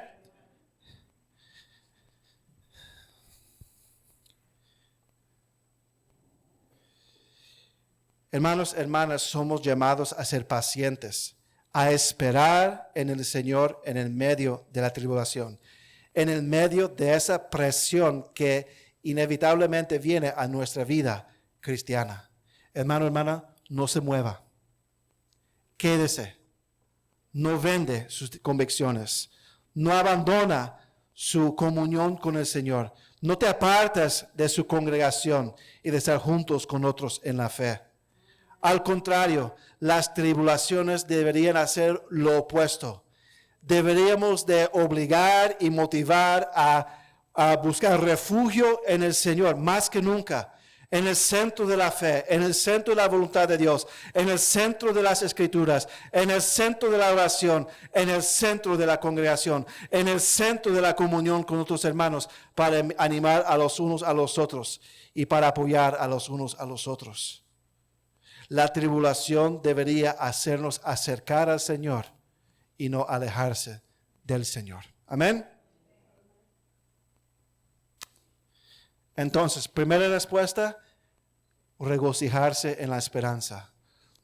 S1: Hermanos, hermanas, somos llamados a ser pacientes, a esperar en el Señor en el medio de la tribulación, en el medio de esa presión que inevitablemente viene a nuestra vida cristiana. Hermano, hermana, no se mueva. Quédese. No vende sus convicciones. No abandona su comunión con el Señor. No te apartas de su congregación y de estar juntos con otros en la fe. Al contrario, las tribulaciones deberían hacer lo opuesto. Deberíamos de obligar y motivar a buscar refugio en el Señor más que nunca. En el centro de la fe, en el centro de la voluntad de Dios, en el centro de las Escrituras, en el centro de la oración, en el centro de la congregación, en el centro de la comunión con otros hermanos, para animar a los unos a los otros y para apoyar a los unos a los otros. La tribulación debería hacernos acercar al Señor y no alejarse del Señor. Amén. Entonces, primera respuesta, regocijarse en la esperanza.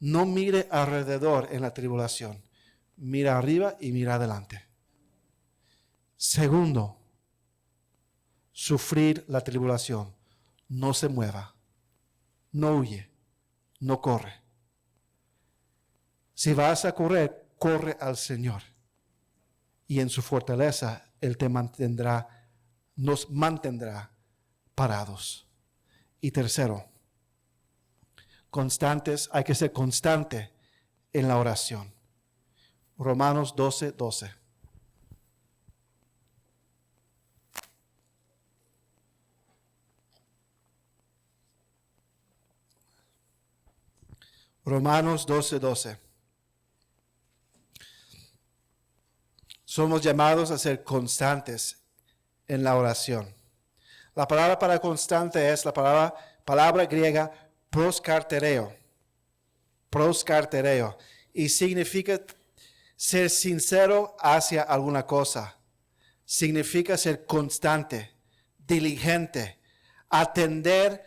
S1: No mire alrededor en la tribulación. mira arriba y mira adelante. Segundo, sufrir la tribulación. No se mueva, no huye, no corre. Si vas a correr, corre al Señor. Y en su fortaleza, Él nos mantendrá parados. Y tercero, constantes, hay que ser constante en la oración. Romanos 12:12. Romanos 12:12. Somos llamados a ser constantes en la oración. La palabra para constante es la palabra griega proskartereo. Proskartereo. Y significa ser sincero hacia alguna cosa. Significa ser constante, diligente, atender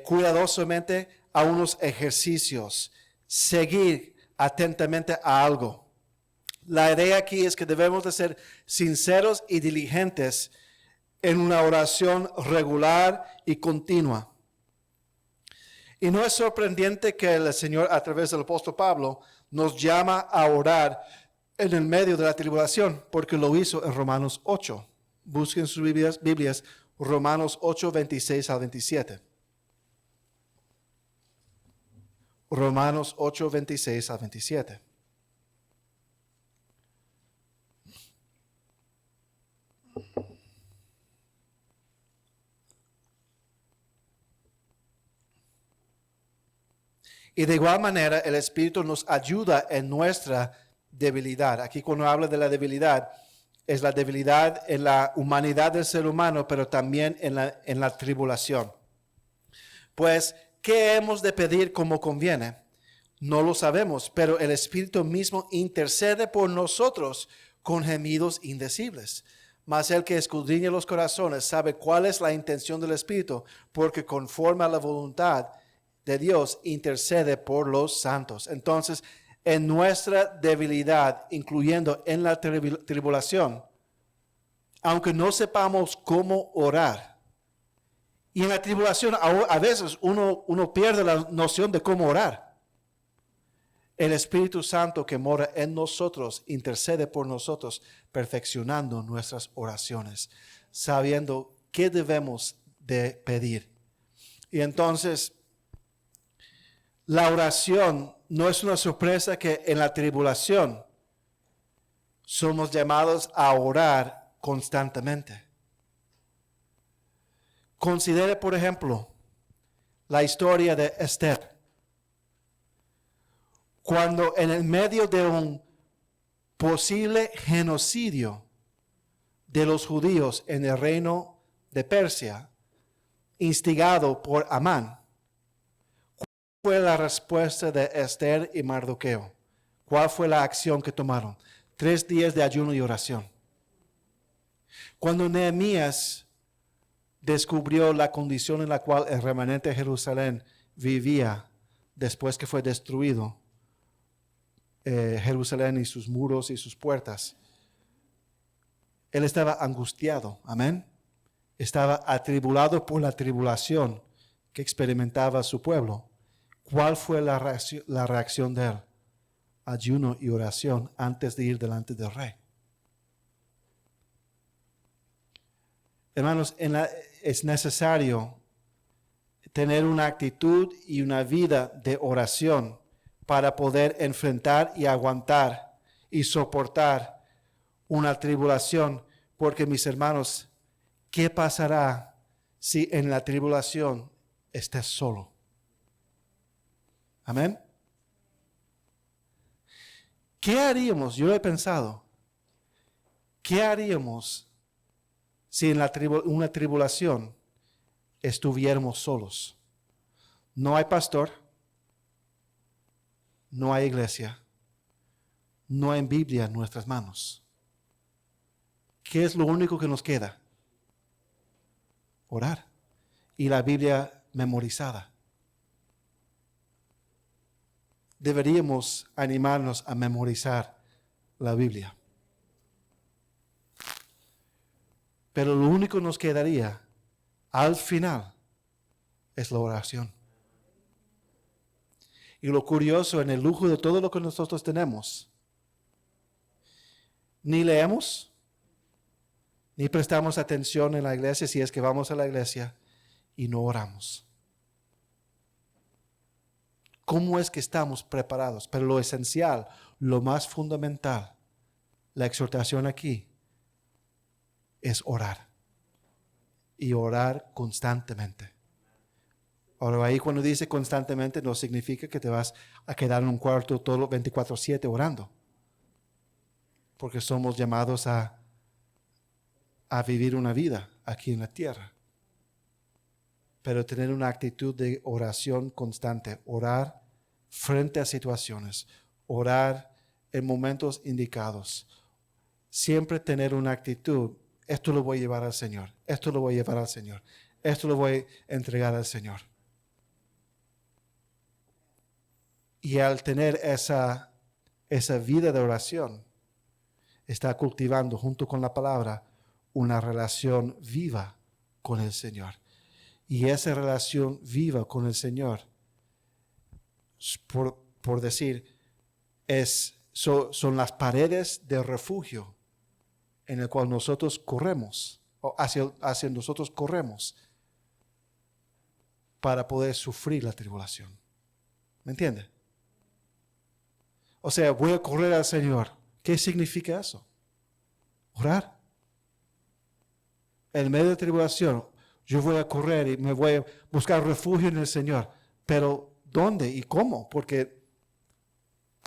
S1: cuidadosamente a unos ejercicios, seguir atentamente a algo. La idea aquí es que debemos de ser sinceros y diligentes en una oración regular y continua. Y no es sorprendente que el Señor, a través del apóstol Pablo, nos llama a orar en el medio de la tribulación, porque lo hizo en Romanos 8. Busquen sus Biblias, Romanos 8, 26 al 27. Romanos 8, 26 al 27. Y de igual manera el Espíritu nos ayuda en nuestra debilidad. Aquí cuando habla de la debilidad, es la debilidad en la humanidad del ser humano, pero también en la tribulación. Pues, ¿qué hemos de pedir como conviene? No lo sabemos, pero el Espíritu mismo intercede por nosotros con gemidos indecibles. Mas el que escudriña los corazones sabe cuál es la intención del Espíritu, porque conforme a la voluntad de Dios intercede por los santos. Entonces, en nuestra debilidad, incluyendo en la tribulación, aunque no sepamos cómo orar, y en la tribulación a veces uno pierde la noción de cómo orar. El Espíritu Santo que mora en nosotros intercede por nosotros, perfeccionando nuestras oraciones, sabiendo qué debemos de pedir. Y entonces, la oración no es una sorpresa que en la tribulación somos llamados a orar constantemente. Considere, por ejemplo, la historia de Esther. Cuando en el medio de un posible genocidio de los judíos en el reino de Persia, instigado por Amán, ¿cuál fue la respuesta de Esther y Mardoqueo? ¿Cuál fue la acción que tomaron? 3 días de ayuno y oración. Cuando Nehemías descubrió la condición en la cual el remanente de Jerusalén vivía después que fue destruido Jerusalén y sus muros y sus puertas, él estaba angustiado, amén. Estaba atribulado por la tribulación que experimentaba su pueblo. ¿Cuál fue la reacción de él? Ayuno y oración antes de ir delante del rey. Hermanos, es necesario tener una actitud y una vida de oración para poder enfrentar y aguantar y soportar una tribulación. Porque, mis hermanos, ¿qué pasará si en la tribulación estés solo? Amén. ¿Qué haríamos? Yo he pensado, ¿qué haríamos si en una tribulación estuviéramos solos? No hay pastor, no hay iglesia, no hay Biblia en nuestras manos. ¿Qué es lo único que nos queda? Orar. Y la Biblia memorizada. deberíamos animarnos a memorizar la Biblia. Pero lo único que nos quedaría al final es la oración. Y lo curioso, en el lujo de todo lo que nosotros tenemos, ni leemos, ni prestamos atención en la iglesia si es que vamos a la iglesia y no oramos. ¿Cómo es que estamos preparados? Pero lo esencial, lo más fundamental, la exhortación aquí es orar. Y orar constantemente. Ahora ahí cuando dice constantemente no significa que te vas a quedar en un cuarto todo los 24/7 orando. Porque somos llamados a vivir una vida aquí en la tierra. Pero tener una actitud de oración constante, orar frente a situaciones, orar en momentos indicados. Siempre tener una actitud, esto lo voy a llevar al Señor, esto lo voy a llevar al Señor, esto lo voy a entregar al Señor. Y al tener esa vida de oración, está cultivando junto con la palabra una relación viva con el Señor. Y esa relación viva con el Señor, por decir, son las paredes de refugio en el cual nosotros corremos, o hacia nosotros corremos, para poder sufrir la tribulación. ¿Me entiende? O sea, voy a correr al Señor. ¿Qué significa eso? Orar. En medio de tribulación, yo voy a correr y me voy a buscar refugio en el Señor. Pero, ¿dónde y cómo? Porque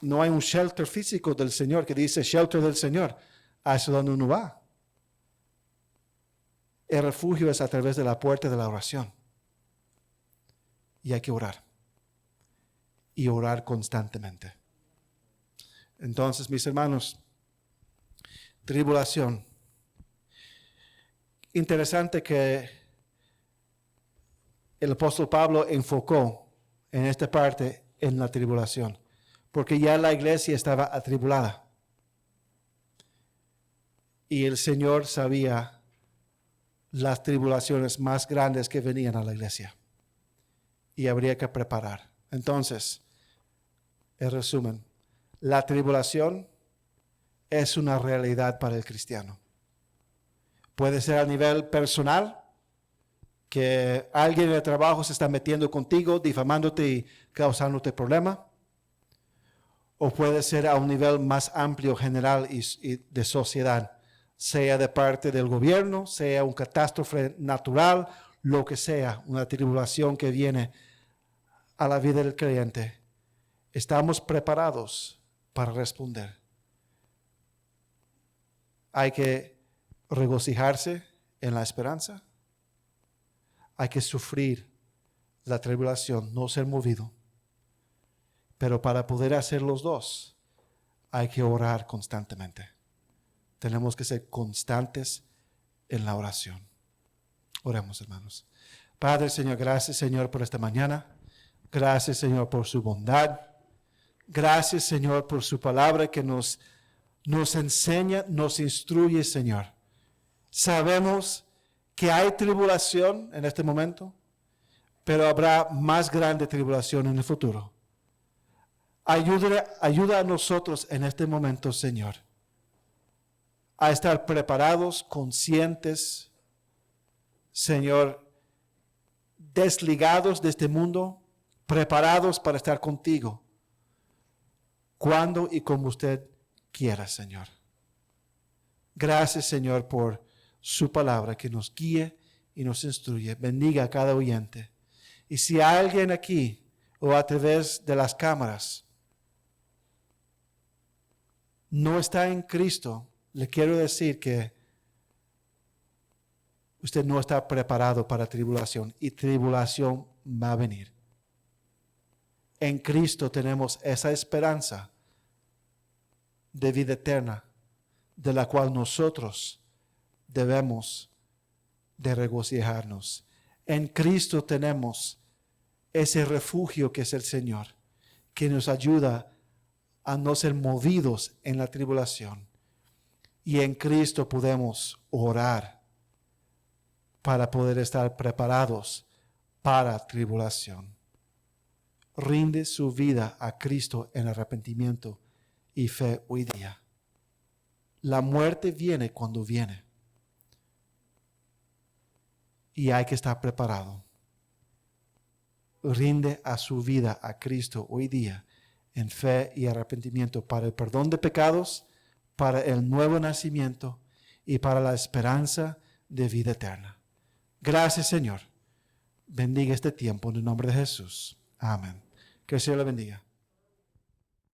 S1: no hay un shelter físico del Señor que dice shelter del Señor. Hacia donde uno va. El refugio es a través de la puerta de la oración. Y hay que orar. Y orar constantemente. Entonces, mis hermanos, tribulación. Interesante que el apóstol Pablo enfocó en esta parte en la tribulación, porque ya la iglesia estaba atribulada. Y el Señor sabía las tribulaciones más grandes que venían a la iglesia. Y habría que preparar. Entonces, en resumen, la tribulación es una realidad para el cristiano. Puede ser a nivel personal, que alguien en el trabajo se está metiendo contigo, difamándote y causándote problema. O puede ser a un nivel más amplio, general y de sociedad, sea de parte del gobierno, sea una catástrofe natural, lo que sea, una tribulación que viene a la vida del creyente. Estamos preparados para responder. Hay que regocijarse en la esperanza. Hay que sufrir la tribulación, no ser movido. Pero para poder hacer los dos, hay que orar constantemente. Tenemos que ser constantes en la oración. Oremos, hermanos. Padre, Señor, gracias, Señor, por esta mañana. Gracias, Señor, por su bondad. Gracias, Señor, por su palabra que nos enseña, nos instruye, Señor. Sabemos que hay tribulación en este momento, pero habrá más grande tribulación en el futuro. Ayuda a nosotros en este momento, Señor, a estar preparados, conscientes, Señor, desligados de este mundo, preparados para estar contigo, cuando y como usted quiera, Señor. Gracias, Señor, por su palabra que nos guíe y nos instruye. Bendiga a cada oyente. Y si hay alguien aquí o a través de las cámaras no está en Cristo, le quiero decir que usted no está preparado para tribulación y tribulación va a venir. En Cristo tenemos esa esperanza de vida eterna, de la cual nosotros debemos de regocijarnos. En Cristo tenemos ese refugio que es el Señor, que nos ayuda a no ser movidos en la tribulación. Y en Cristo podemos orar para poder estar preparados para tribulación. Rinde su vida a Cristo en arrepentimiento y fe hoy día. La muerte viene cuando viene. Y hay que estar preparado. Rinde a su vida a Cristo hoy día en fe y arrepentimiento para el perdón de pecados, para el nuevo nacimiento y para la esperanza de vida eterna. Gracias, Señor. Bendiga este tiempo en el nombre de Jesús. Amén. Que el Señor le bendiga.